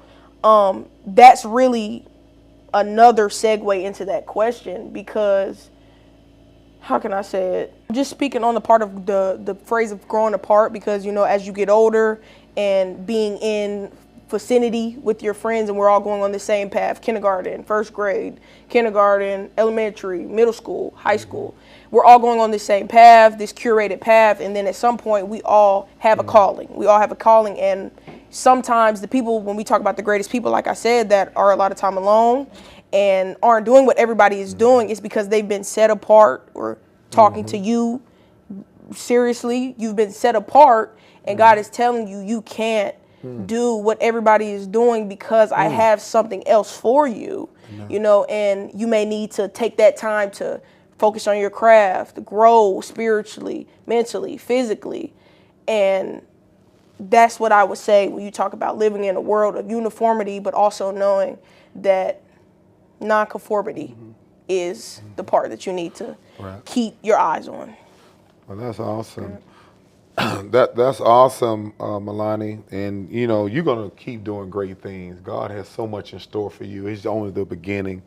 that's really another segue into that question, because how can I say it? Just speaking on the part of the phrase of growing apart, because, as you get older and being in vicinity with your friends, and we're all going on the same path, kindergarten, first grade, kindergarten, elementary, middle school, high school. We're all going on the same path, this curated path, and then at some point we all have a calling. We all have a calling, and sometimes the people, when we talk about the greatest people, like I said, that are a lot of time alone and aren't doing what everybody is doing, is because they've been set apart, or talking to you seriously, you've been set apart, and God is telling you, you can't do what everybody is doing, because I have something else for you, and you may need to take that time to focus on your craft, grow spiritually, mentally, physically. And that's what I would say when you talk about living in a world of uniformity, but also knowing that nonconformity is the part that you need to keep your eyes on. Well, that's awesome. That's awesome, Milani. And, you're going to keep doing great things. God has so much in store for you. It's only the beginning.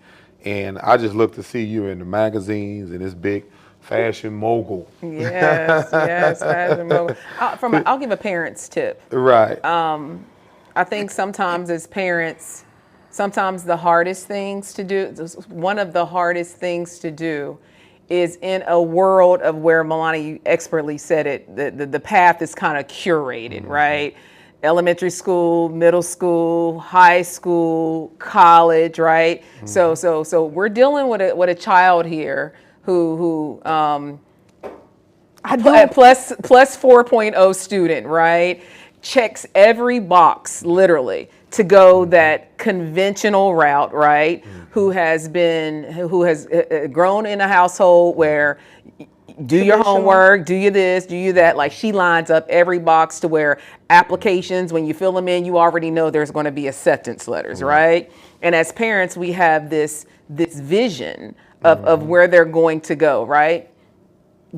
And I just look to see you in the magazines and this big fashion mogul. Yes, yes. Fashion mogul. I'll give a parent's tip. Right. I think sometimes as parents, sometimes the hardest things to do, one of the hardest things to do is in a world of where Milani, you expertly said it, the path is kind of curated, right? Elementary school, middle school, high school, college, right? So we're dealing with a child here who plus 4.0 student, right? Checks every box literally to go that conventional route, right? Who has grown in a household where do your homework, do you this, do you that. Like, she lines up every box to where applications, when you fill them in, you already know there's going to be acceptance letters, right? And as parents, we have this vision of where they're going to go, right?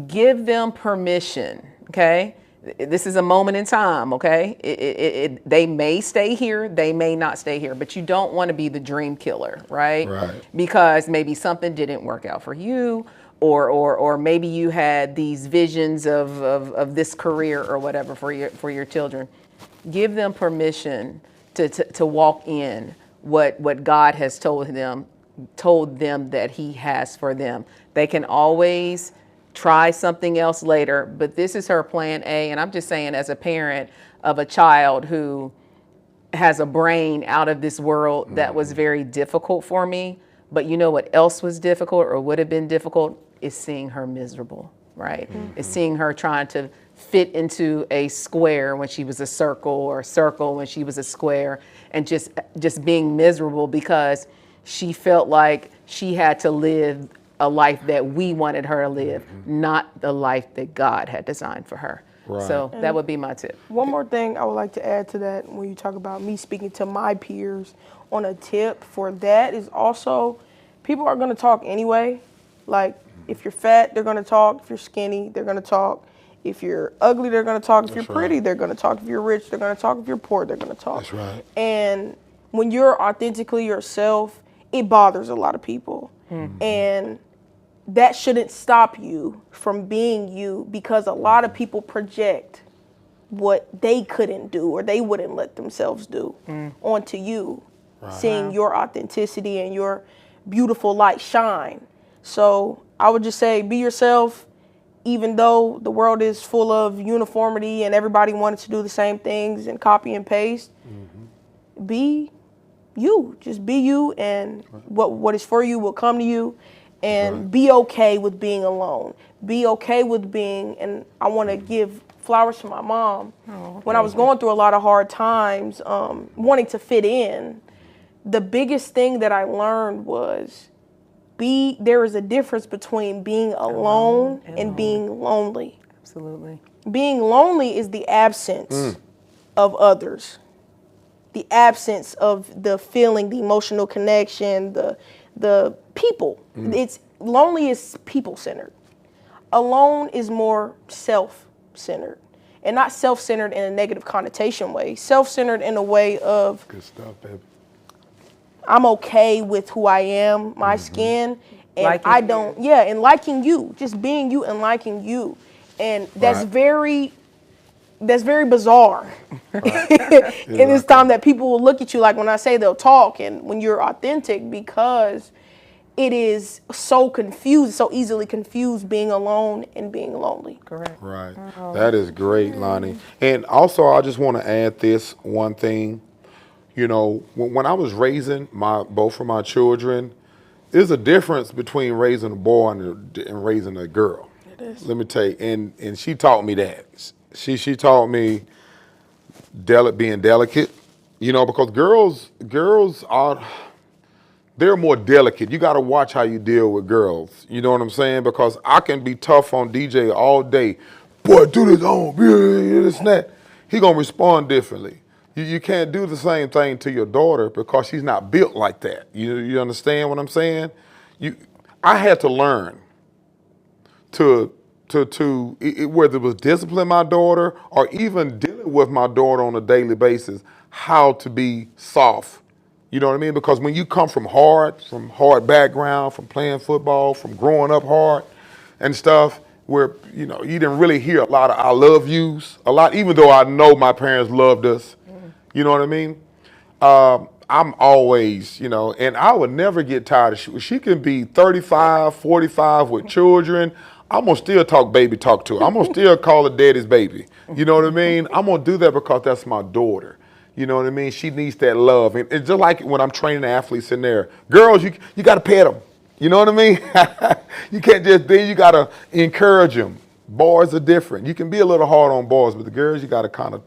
Give them permission, okay? This is a moment in time, okay? They may stay here, they may not stay here, but you don't want to be the dream killer, right? Right. Because maybe something didn't work out for you, or maybe you had these visions of this career or whatever for your children. Give them permission to walk in what God has told them that He has for them. They can always try something else later, but this is her plan A. And I'm just saying, as a parent of a child who has a brain out of this world, that was very difficult for me. But you know what else was difficult, or would have been difficult, is seeing her miserable, right? Is seeing her trying to fit into a square when she was a circle, or a circle when she was a square, and just being miserable because she felt like she had to live a life that we wanted her to live, not the life that God had designed for her. Right. So that would be my tip. One more thing I would like to add to that, when you talk about me speaking to my peers on a tip for that, is also, people are going to talk anyway. Like, if you're fat, they're going to talk. If you're skinny, they're going to talk. If you're ugly, they're going to talk. If you're pretty, they're going to talk. If you're rich, they're going to talk. If you're poor, they're going to talk. That's right. And when you're authentically yourself, it bothers a lot of people. And that shouldn't stop you from being you, because a lot of people project what they couldn't do or they wouldn't let themselves do onto you, seeing your authenticity and your beautiful light shine. So I would just say, be yourself, even though the world is full of uniformity and everybody wanted to do the same things and copy and paste. Be you. Just be you, and what is for you will come to you. And be okay with being alone. Be okay with being, and I want to give flowers to my mom. When I was going through a lot of hard times, wanting to fit in, the biggest thing that I learned was there is a difference between being alone and being lonely. Absolutely. Being lonely is the absence of others. The absence of the feeling, the emotional connection, the people. It's lonely is people-centered. Alone is more self-centered. And not self-centered in a negative connotation way. Self-centered in a way of, Good stuff, baby. I'm okay with who I am, my skin, and Liking I don't, and liking you, just being you and liking you. And that's very bizarre. In this time that people will look at you, like when I say they'll talk, and when you're authentic, because it is so confused, so easily confused, being alone and being lonely. Correct. Right. That is great, Lonnie. And also, I just want to add this one thing. You know, when I was raising both of my children, there's a difference between raising a boy and raising a girl. It is. Let me tell you, and she taught me that. She taught me being delicate, you know, because girls are, they're more delicate. You got to watch how you deal with girls. You know what I'm saying? Because I can be tough on DJ all day. Boy, do this on, this and that. He gonna respond differently. You can't do the same thing to your daughter because she's not built like that. You understand what I'm saying? I had to learn to whether it was discipline my daughter or even dealing with my daughter on a daily basis, how to be soft. You know what I mean? Because when you come from hard background, from playing football, from growing up hard, and stuff where, you know, you didn't really hear a lot of I love yous a lot, even though I know my parents loved us. You know what I mean? I'm always, you know, and I would never get tired of she can be 35, 45 with children. I'm going to still talk baby talk to her. I'm going to still call her daddy's baby. You know what I mean? I'm going to do that because that's my daughter. You know what I mean? She needs that love. And it's just like when I'm training athletes in there. Girls, you got to pet them. You know what I mean? You can't just be, you got to encourage them. Boys are different. You can be a little hard on boys, but the girls, you got to kind of,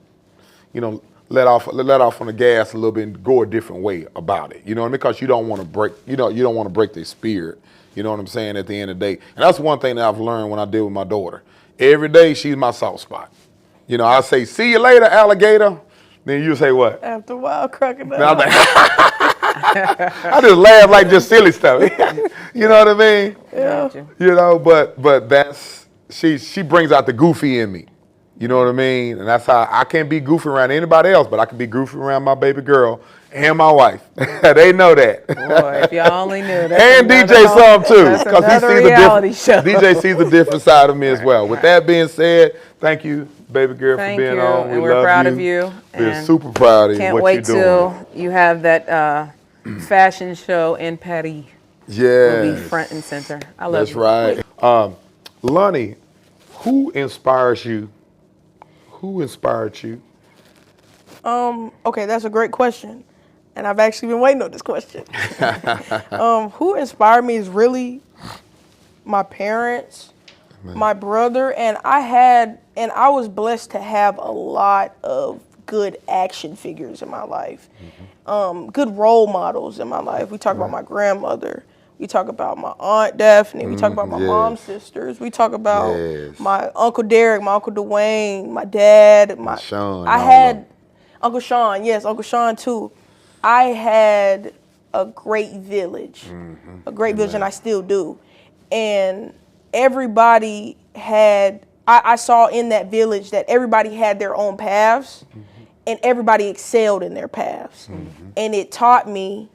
you know, let off on the gas a little bit and go a different way about it. You know what I mean? Because you don't want to break, you don't want to break their spirit. You know what I'm saying? At the end of the day. And that's one thing that I've learned when I deal with my daughter. Every day, she's my soft spot. You know, I say, see you later, alligator. Then you say what? After a while, crocodile. And I'm like, I just laugh like just silly stuff. You know what I mean? Yeah. You know, but that's, she brings out the goofy in me. You know what I mean? And that's how I can't be goofy around anybody else, but I can be goofy around my baby girl and my wife. They know that. Boy, if y'all only knew. And DJ some too, That's because he another sees the reality different. show. DJ sees a different side of me as well. With that being said, thank you, baby girl, Thank for being you, on. and we're love proud of you, We're and super proud of Can't what wait you're doing. till you have that fashion show in Paris. Yeah, Will be front and center. I love that's you. right. Lonnie, who inspires you? Who inspired you? Okay, that's a great question. And I've actually been waiting on this question. Who inspired me is really my parents, my brother, and I was blessed to have a lot of good action figures in my life. Good role models in my life. We talk about my grandmother. We talk about my Aunt Daphne. We talk about my mom's sisters. We talk about my Uncle Derek, my Uncle Dwayne, my dad, my Sean. I had Uncle Sean, yes, Uncle Sean too. I had a great village, and I still do. And everybody had, I saw in that village that everybody had their own paths, and everybody excelled in their paths. And it taught me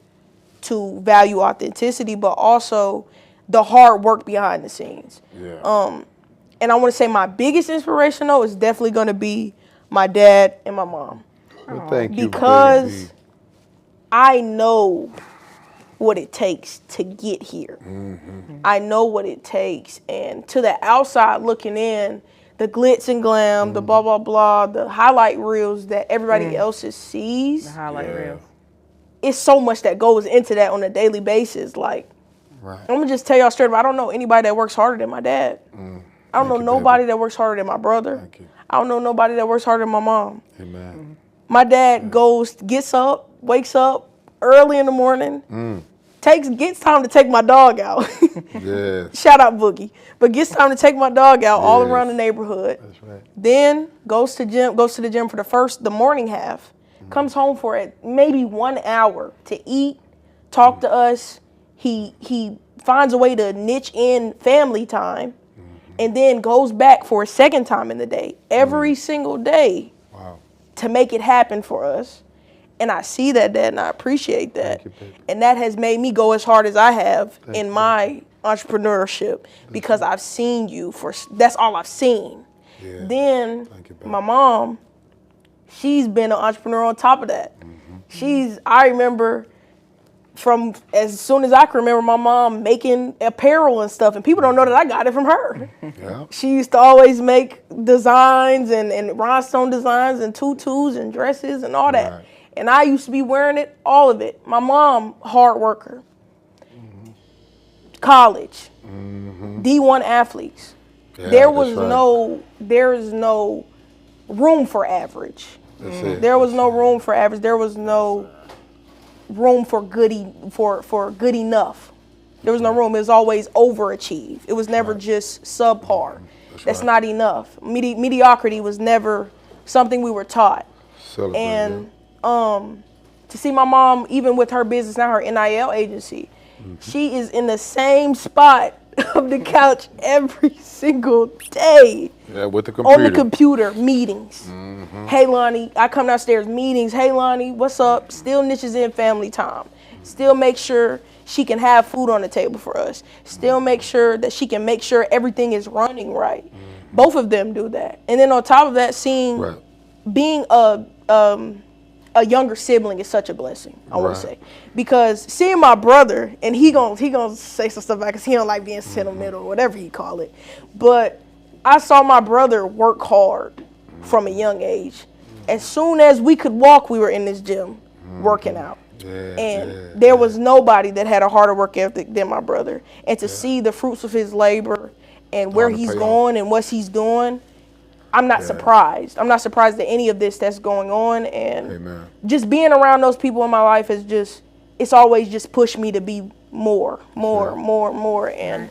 to value authenticity, but also the hard work behind the scenes. Yeah. And I want to say my biggest inspiration, though, is definitely going to be my dad and my mom. Well, thank you, Because baby. I know what it takes to get here. I know what it takes. And to the outside looking in, the glitz and glam, the blah, blah, blah, the highlight reels that everybody else sees, The highlight reel. it's so much that goes into that on a daily basis. Like, Right. I'm going to just tell y'all straight up, I don't know anybody that works harder than my dad. I don't know nobody that works harder than my brother. Thank you. I don't know nobody that works harder than my mom. Amen. My dad gets up, wakes up early in the morning, gets time to take my dog out. Yes. Shout out Boogie. But gets time to take my dog out all Yes. around the neighborhood. That's right. Then goes to the gym for the morning half. Comes home for maybe 1 hour to eat, talk to us. He finds a way to niche in family time, and then goes back for a second time in the day, every single day. Wow. To make it happen for us. And I see that, Dad, and I appreciate that. Thank you, baby. And that has made me go as hard as I have in my entrepreneurship, because I've seen you that's all I've seen. Yeah. Then Thank you, baby. my mom, she's been an entrepreneur on top of that. I remember from as soon as I can remember my mom making apparel and stuff, and people don't know that I got it from her. Yeah. She used to always make designs and rhinestone designs and tutus and dresses and all that. Right. And I used to be wearing it, all of it. My mom, hard worker. College. D1 athletes. Yeah, there is no room for average. That's it. There was no room for average. There was no room for good enough. There was no room. It was always overachieve. It was never just subpar. That's right. not enough. Mediocrity was never something we were taught. Celebrate And to see my mom, even with her business now, her NIL agency, she is in the same spot of the couch every single day. that. Yeah, with the computer. On the computer, meetings. Hey, Lonnie, I come downstairs, meetings. Hey, Lonnie, what's up? Still niches in family time. Still make sure she can have food on the table for us. Still make sure that she can make sure everything is running right. Both of them do that. And then on top of that, being a younger sibling is such a blessing, I want to say. Because seeing my brother, and he gonna say some stuff because he don't like being sentimental or whatever he call it. But I saw my brother work hard from a young age. As soon as we could walk, we were in this gym working out. There was nobody that had a harder work ethic than my brother. And to see the fruits of his labor and where he's going and what he's doing, I'm not surprised. I'm not surprised at any of this that's going on. And just being around those people in my life it's always just pushed me to be more. And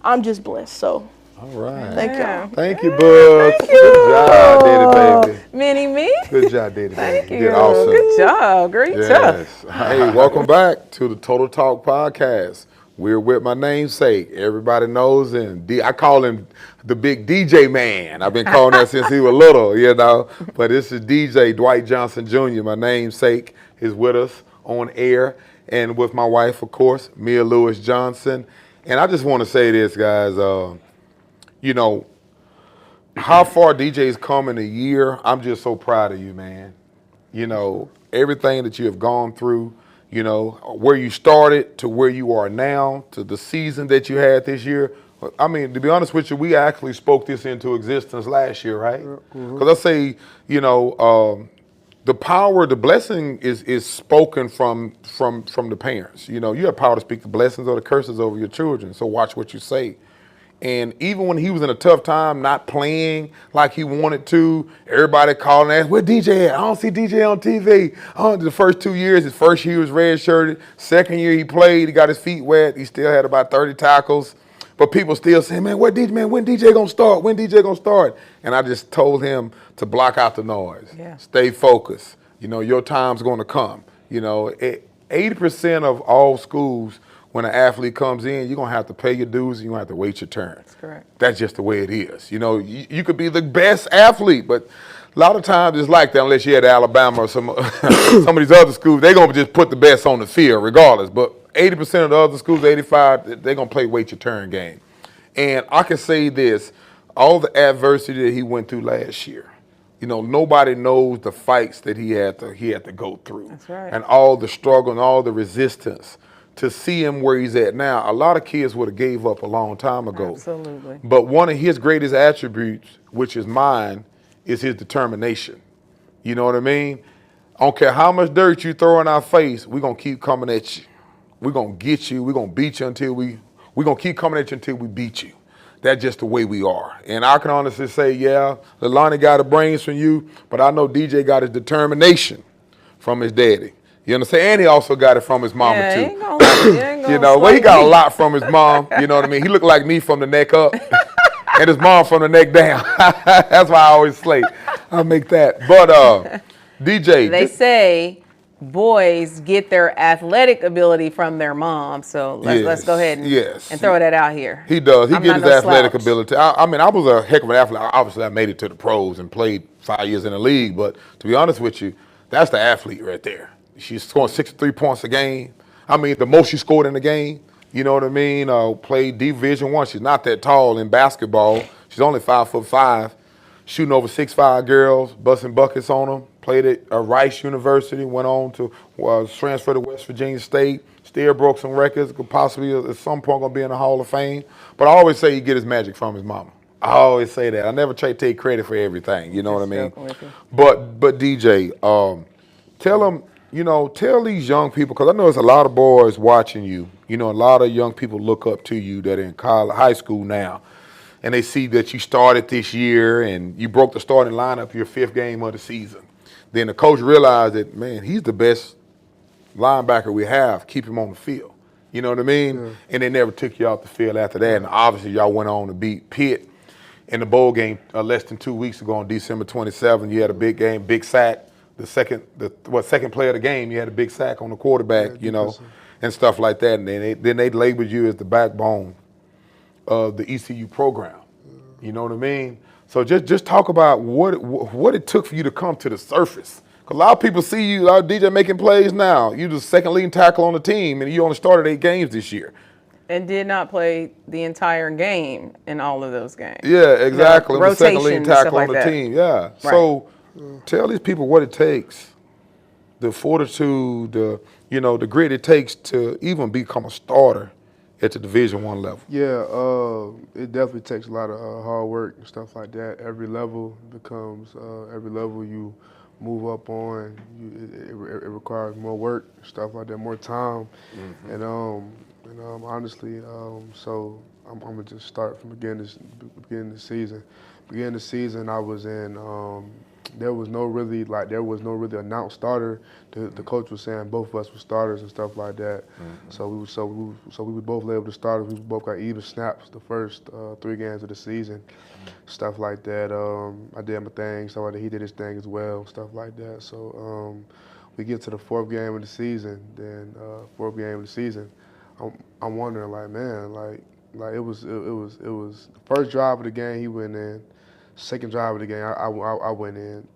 I'm just blessed. So, all right. Thank y'all. Thank you, Bugs. Thank you. Good job, Daddy Baby. Mini-me. Good job, Daddy Baby. Thank you. Did awesome. Good job. Great job. Hey, welcome back to the Total Talk Podcast. We're with my namesake. Everybody knows him. I call him the big DJ man. I've been calling that since he was little, you know. But this is DJ Dwight Johnson Jr., my namesake, is with us on air. And with my wife, of course, Mia Lewis Johnson. And I just want to say this, guys. You know, how far DJ's come in a year, I'm just so proud of you, man. You know, everything that you have gone through, you know, where you started to where you are now, to the season that you had this year. I mean, to be honest with you, we actually spoke this into existence last year, right? Because I say, you know, the power, the blessing is spoken from the parents. You know, you have power to speak the blessings or the curses over your children. So watch what you say. And even when he was in a tough time, not playing like he wanted to, everybody calling and asking, where DJ at? I don't see DJ on TV. The first 2 years, his first year he was red-shirted. Second year he played, he got his feet wet. He still had about 30 tackles. But people still saying, man, when DJ gonna start? When DJ gonna start? And I just told him to block out the noise. Yeah. Stay focused. You know, your time's gonna come. You know, 80% of all schools, when an athlete comes in, you're going to have to pay your dues and you're going to have to wait your turn. That's correct. That's just the way it is. You know, you could be the best athlete, but a lot of times it's like that unless you're at Alabama or some of these other schools. They're going to just put the best on the field regardless. But 80% of the other schools, 85, they're going to play wait your turn game. And I can say this, all the adversity that he went through last year, you know, nobody knows the fights that he had to go through. That's right. And all the struggle and all the resistance. To see him where he's at now, a lot of kids would have gave up a long time ago. Absolutely. But one of his greatest attributes, which is mine, is his determination. You know what I mean? I don't care how much dirt you throw in our face, we're going to keep coming at you. We're going to get you. We're going to beat you until we're going to keep coming at you until we beat you. That's just the way we are. And I can honestly say, yeah, Leilani got the brains from you, but I know DJ got his determination from his daddy. You understand? And he also got it from his mama, too. You know, well, he got a lot from his mom. You know what I mean? He looked like me from the neck up and his mom from the neck down. That's why I always slate. I'll make that. But, DJ. They say boys get their athletic ability from their mom. So let's go ahead and throw that out here. He does. He gets his athletic slouch. ability. I mean, I was a heck of an athlete. Obviously, I made it to the pros and played 5 years in the league. But to be honest with you, that's the athlete right there. She's scoring 63 points a game. I mean, the most she scored in the game. You know what I mean? Played Division I. She's not that tall in basketball. She's only 5'5", shooting over 6'5" girls, busting buckets on them. Played at Rice University, went on to transfer to West Virginia State. Still broke some records. Could possibly at some point gonna be in the Hall of Fame. But I always say he get his magic from his mama. I always say that. I never try to take credit for everything. You know what I mean? But DJ, tell them. You know, tell these young people, because I know there's a lot of boys watching you. You know, a lot of young people look up to you that are in college, high school now, and they see that you started this year and you broke the starting lineup your 5th game of the season. Then the coach realized that, man, he's the best linebacker we have. Keep him on the field. You know what I mean? Yeah. And they never took you off the field after that. And obviously, y'all went on to beat Pitt in the bowl game less than 2 weeks ago on December 27. You had a big game, big sack. The second player of the game, you had a big sack on the quarterback, you know, and stuff like that. And then they labeled you as the backbone of the ECU program. You know what I mean? So just talk about what it took for you to come to the surface. Because A lot of people see you, a lot of DJ making plays now. You the second leading tackle on the team, and you only started 8 games this year. And did not play the entire game in all of those games. Yeah, exactly. I'm the second leading rotation and stuff tackle like on the that. team. Yeah. So tell these people what it takes, the fortitude, the grit it takes to even become a starter at the Division I level. Yeah, it definitely takes a lot of hard work and stuff like that. Every level becomes, every level you move up on, it requires more work, stuff like that, more time. And honestly, so I'm gonna just start from beginning of the season. Beginning of the season, I was in. There was no really announced starter. The coach was saying both of us were starters and stuff like that. So we were both labeled as starters. We both got even snaps the first 3 games of the season, stuff like that. I did my thing, stuff like that. He did his thing as well, stuff like that. So we get to the 4th game of the season. Then 4th game of the season, I'm wondering like, man, like it was the first drive of the game he went in. Second drive of the game, I went in.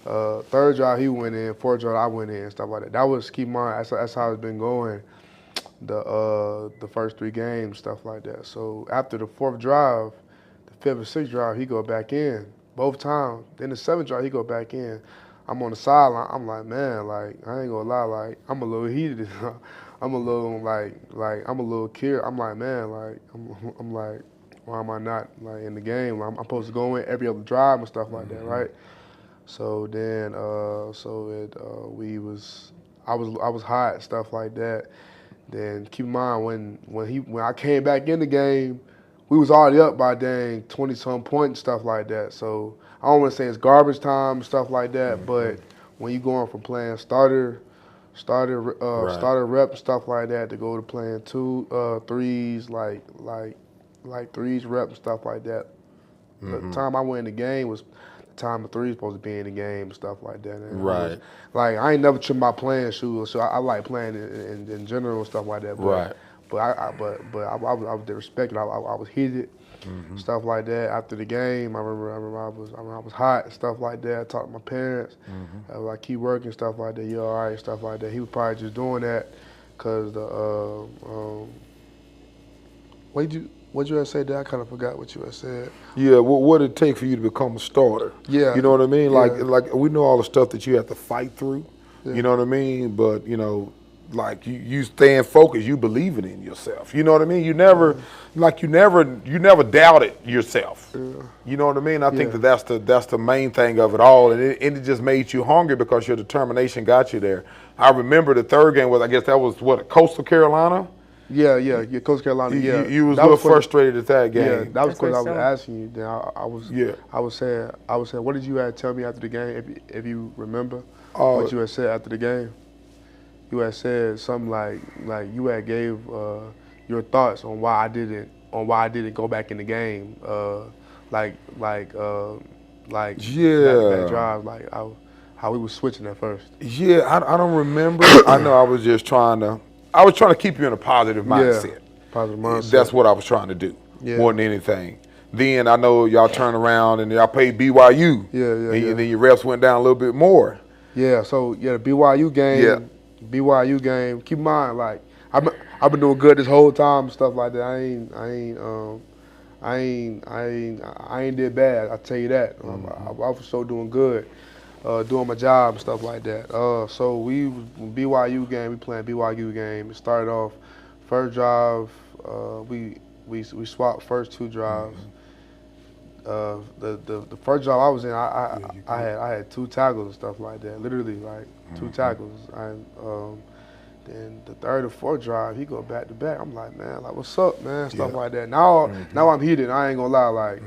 Third drive he went in. 4th drive I went in. Stuff like that. That was keep in mind. That's how it's been going. The first 3 games, stuff like that. So after the 4th drive, the 5th and 6th drive, he go back in both times. Then the 7th drive, he go back in. I'm on the sideline. I'm like, man, like I ain't gonna lie, like I'm a little heated. I'm a little I'm a little curious. I'm like, man, like I'm like, why am I not like in the game? I'm supposed to go in every other drive and stuff like that, right? So then, I was hot, stuff like that. Then keep in mind when I came back in the game, we was already up by dang 20-some points, stuff like that. So I don't want to say it's garbage time, stuff like that, but when you going from playing starter rep and stuff like that to go to playing 2 threes, like 3s rep and stuff like that. The time I went in the game was the time the 3's supposed to be in the game and stuff like that. And Right. Like I ain't never trimmed my playing shoes, so I like playing in general and stuff like that. But, Right. But I was disrespected. I was heated, stuff like that. After the game, I remember I was hot and stuff like that. I talked to my parents. I was like, keep working, stuff like that. You all right, stuff like that. He was probably just doing that because what you had said there? I kind of forgot what you had said. Yeah, what it take for you to become a starter? Yeah. You know what I mean? Yeah. Like we know all the stuff that you have to fight through. Yeah. You know what I mean? But like you staying focused, you believing in yourself. You know what I mean? You never doubted yourself. Yeah. You know what I mean? I think Yeah. that's the main thing of it all, and it just made you hungry because your determination got you there. I remember the 3rd game was, I guess that was what, Coastal Carolina. Yeah, Coastal Carolina. Yeah, You was a little frustrated at that game. Yeah, that was That's what because I it was sounded. asking you. Then Yeah. I was saying, what did you tell me after the game? If you remember Oh. what you had said after the game, you had said something like you had gave your thoughts on why I didn't go back in the game, Yeah. that drive, how we was switching at first. Yeah, I don't remember. I know I was trying to keep you in a positive mindset. Positive mindset. That's what I was trying to do, Yeah. more than anything. Then I know y'all turned around and y'all played BYU. Yeah. And then your reps went down a little bit more. Yeah, so the BYU game. Yeah. BYU game. Keep in mind, like I've been doing good this whole time and stuff like that. I ain't did bad. I tell you that. I was so doing good, doing my job and stuff like that. So we BYU game. We playing BYU game. It started off first drive. We swapped first 2 drives. The first drive I was in, I had 2 tackles and stuff like that. Literally like 2 tackles. Then the 3rd or 4th drive, he go back to back. I'm like, man, like what's up, man? Stuff like that. Now I'm heated. I ain't gonna lie, like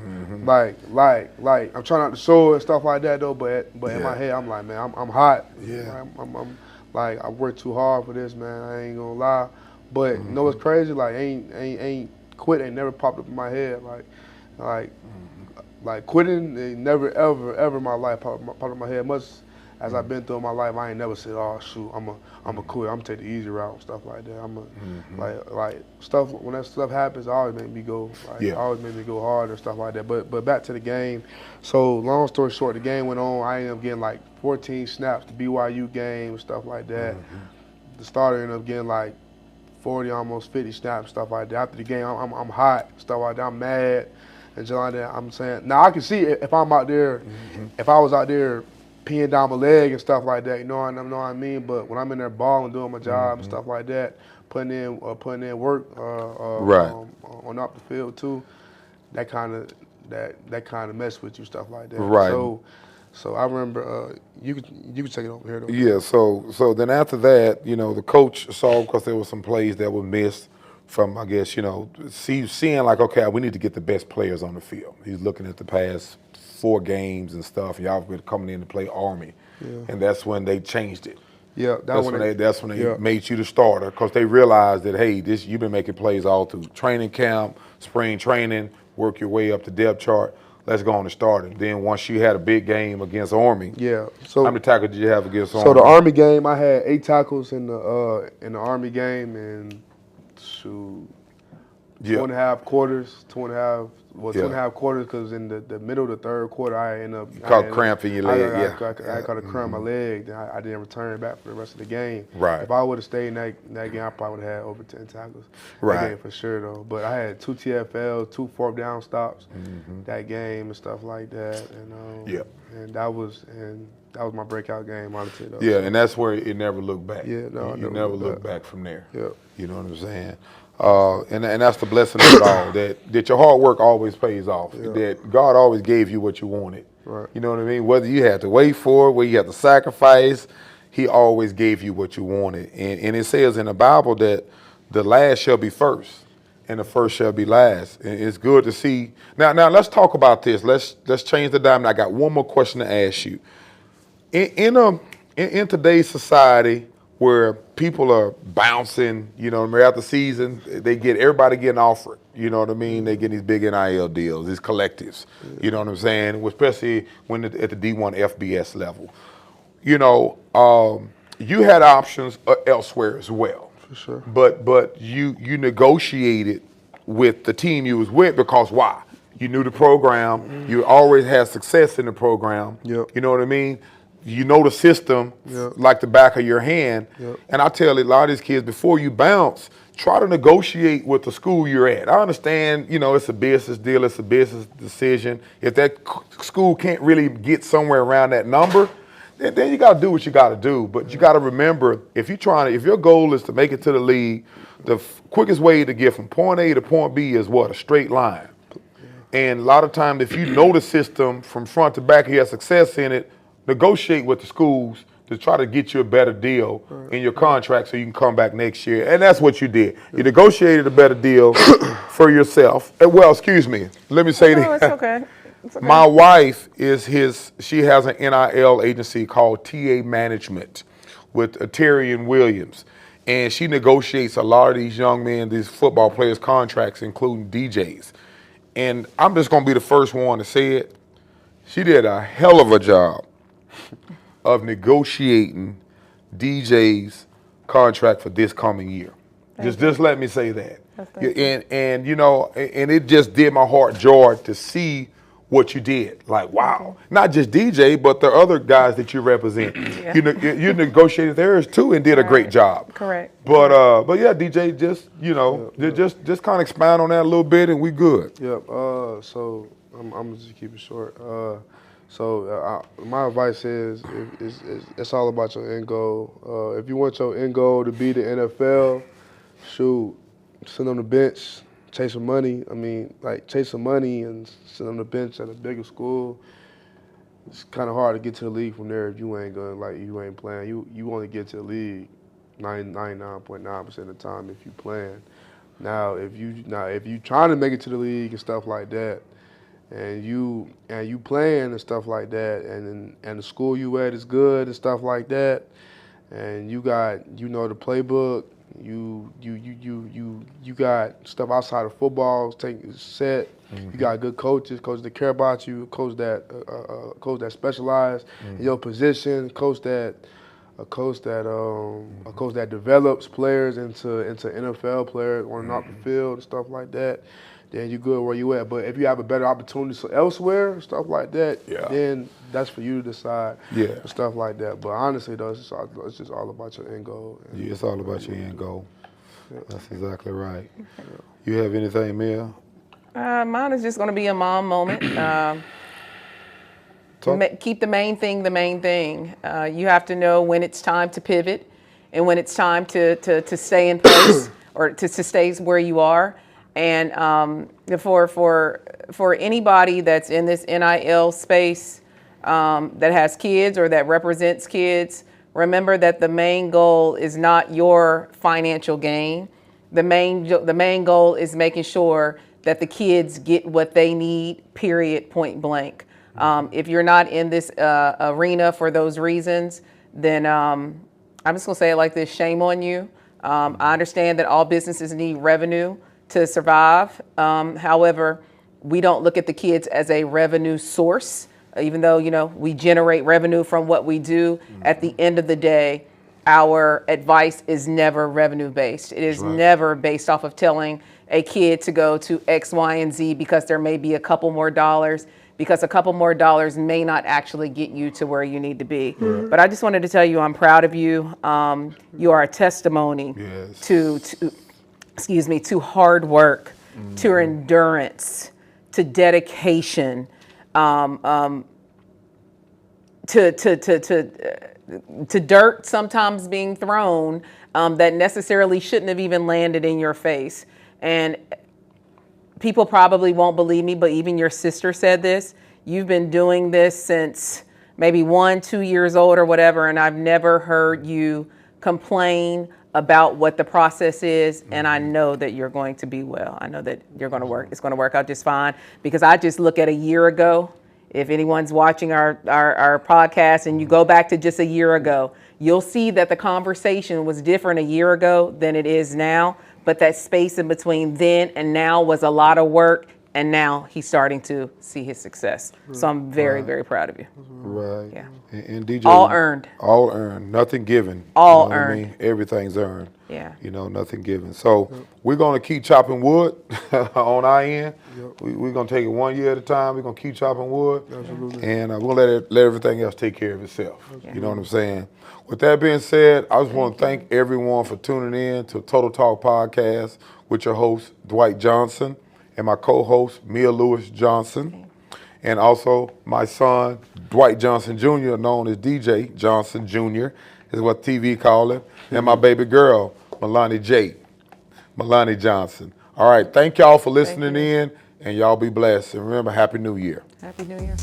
I'm trying not to show it and stuff like that though. But in my head, I'm like, man, I'm hot. Yeah. I'm like I worked too hard for this, man. I ain't gonna lie. But you know what's crazy? Like ain't quit ain't never popped up in my head. Like quitting, it never ever in my life popped in my head. Much as I've been through my life, I ain't never said, "Oh shoot, I'm a quit. I'm gonna take the easy route," and stuff like that. Like stuff when that stuff happens, it always make me go always made me go hard and stuff like that. But back to the game. So long story short, the game went on. I ended up getting like 14 snaps, the BYU game and stuff like that. The starter ended up getting like 40, almost 50 snaps, stuff like that. After the game, I'm hot, stuff like that. I'm mad and just like that. I'm saying, now I can see if I'm out there, if I was out there peeing down my leg and stuff like that, you know what I mean? But when I'm in there balling, doing my job and stuff like that, putting in work on up the field too, that kind of mess with you, stuff like that. Right. So I remember you could take it over here though. Yeah, so then after that, the coach saw, because there were some plays that were missed from, I guess, seeing like, okay, we need to get the best players on the field. He's looking at the past 4 games and stuff. Y'all been coming in to play Army, and that's when they changed it. Yeah, that's when they made you the starter, because they realized that, hey, you've been making plays all through training camp, spring training, work your way up the depth chart. Let's go on to starting. Then once you had a big game against Army, so how many tackles did you have against Army? So the Army game, I had 8 tackles in the Army game, and 2.5 quarters, 2.5 quarters, because in the middle of the third quarter, I ended up caught cramp in your leg. I caught a cramp in my leg. Then I didn't return back for the rest of the game. Right. If I would have stayed in that game, I probably would have had over 10 tackles. Right. That game for sure though. But I had 2 TFLs, 2 fourth down stops that game and stuff like that. And and that was my breakout game, honestly though. Yeah, and that's where it never looked back. Yeah, no, you never looked back from there. Yeah. You know what I'm saying? And that's the blessing of it all, that your hard work always pays off, that God always gave you what you wanted. Right. You know what I mean? Whether you had to wait for it, whether you had to sacrifice, He always gave you what you wanted. And it says in the Bible that the last shall be first and the first shall be last. And it's good to see. Now let's talk about this. Let's change the diamond. I got one more question to ask you. In today's society, where people are bouncing, throughout the season, everybody getting offered, you know what I mean? They getting these big NIL deals, these collectives, you know what I'm saying? Especially when at the D1 FBS level. You had options elsewhere as well. For sure. But you negotiated with the team you was with, because why? You knew the program. You always had success in the program. Yep. You know what I mean? You know the system like the back of your hand. Yep. And I tell a lot of these kids, before you bounce, try to negotiate with the school you're at. I understand, it's a business deal, it's a business decision. If that school can't really get somewhere around that number, then you got to do what you got to do. But you got to remember, if your goal is to make it to the league, the quickest way to get from point A to point B is what? A straight line. And a lot of times, if you know the system from front to back, you have success in it, negotiate with the schools to try to get you a better deal in your contract so you can come back next year. And that's what you did. You negotiated a better deal for yourself. Well, excuse me. Let me say No, it's okay. It's okay. My wife she has an NIL agency called TA Management with Terry and Williams. And she negotiates a lot of these young men, these football players' contracts, including DJs. And I'm just going to be the first one to say it. She did a hell of a job of negotiating DJ's contract for this coming year. Just let me say that. And it just did my heart joy to see what you did. Like, wow. Not just DJ, but the other guys that you represent. Yeah. You negotiated theirs too and did a great job. Correct. But yeah, DJ, just kind of expound on that a little bit and we good. Yep. So I'm gonna just keep it short. So my advice is it's all about your end goal. If you want your end goal to be the NFL, shoot, sit on the bench, chase some money. Chase some money and sit on the bench at a bigger school. It's kind of hard to get to the league from there if you ain't playing. You only get to the league 99.9% of the time if you playing. Now if you trying to make it to the league and stuff like that, and you playing and stuff like that, and the school you at is good and stuff like that, and you got the playbook, you got stuff outside of football set, You got good coaches that care about you, coach that specialize in your position, a coach that develops players into NFL players on and off the field and stuff like that. Then you good where you at. But if you have a better opportunity elsewhere, stuff like that, then that's for you to decide. And stuff like that. But honestly, though, it's just all about your end goal. Yeah, it's all about your end goal. That's exactly right. You have anything, Mia? Mine is just going to be a mom moment. Keep the main thing the main thing. You have to know when it's time to pivot and when it's time to stay in place or to stay where you are. And for anybody that's in this NIL space that has kids or that represents kids, remember that the main goal is not your financial gain. The main goal is making sure that the kids get what they need, period, point blank. If you're not in this arena for those reasons, then I'm just gonna say it like this, shame on you. I understand that all businesses need revenue to survive. However, we don't look at the kids as a revenue source, even though, we generate revenue from what we do. At the end of the day, our advice is never revenue based. It is never based off of telling a kid to go to X, Y, and Z because there may be a couple more dollars, because a couple more dollars may not actually get you to where you need to be. But I just wanted to tell you I'm proud of you. You are a testimony to hard work, to endurance, to dedication, to dirt sometimes being thrown that necessarily shouldn't have even landed in your face. And people probably won't believe me, but even your sister said this. You've been doing this since maybe 1-2 years old or whatever, and I've never heard you complain about what the process is, and I know that you're going to be well. I know that you're going to work. It's going to work out just fine, because I just look at a year ago. If anyone's watching our podcast and you go back to just a year ago, you'll see that the conversation was different a year ago than it is now. But that space in between then and now was a lot of work, and now he's starting to see his success. So I'm very, very proud of you. Right. Yeah. And DJ. All earned. All earned. Nothing given. All what I earned. mean? Everything's earned. Yeah. Nothing given. So we're going to keep chopping wood on our end. We're going to take it 1 year at a time. We're going to keep chopping wood. Absolutely. And we're going to let everything else take care of itself. You know what I'm saying? With that being said, I just want to thank everyone for tuning in to Total Talk Podcast with your host, Dwight Johnson, and my co-host, Mia Lewis Johnson, and also my son, Dwight Johnson Jr., known as DJ Johnson Jr., is what TV call him, and my baby girl, Milani Johnson. All right, thank y'all for listening in, and y'all be blessed. And remember, Happy New Year. Happy New Year.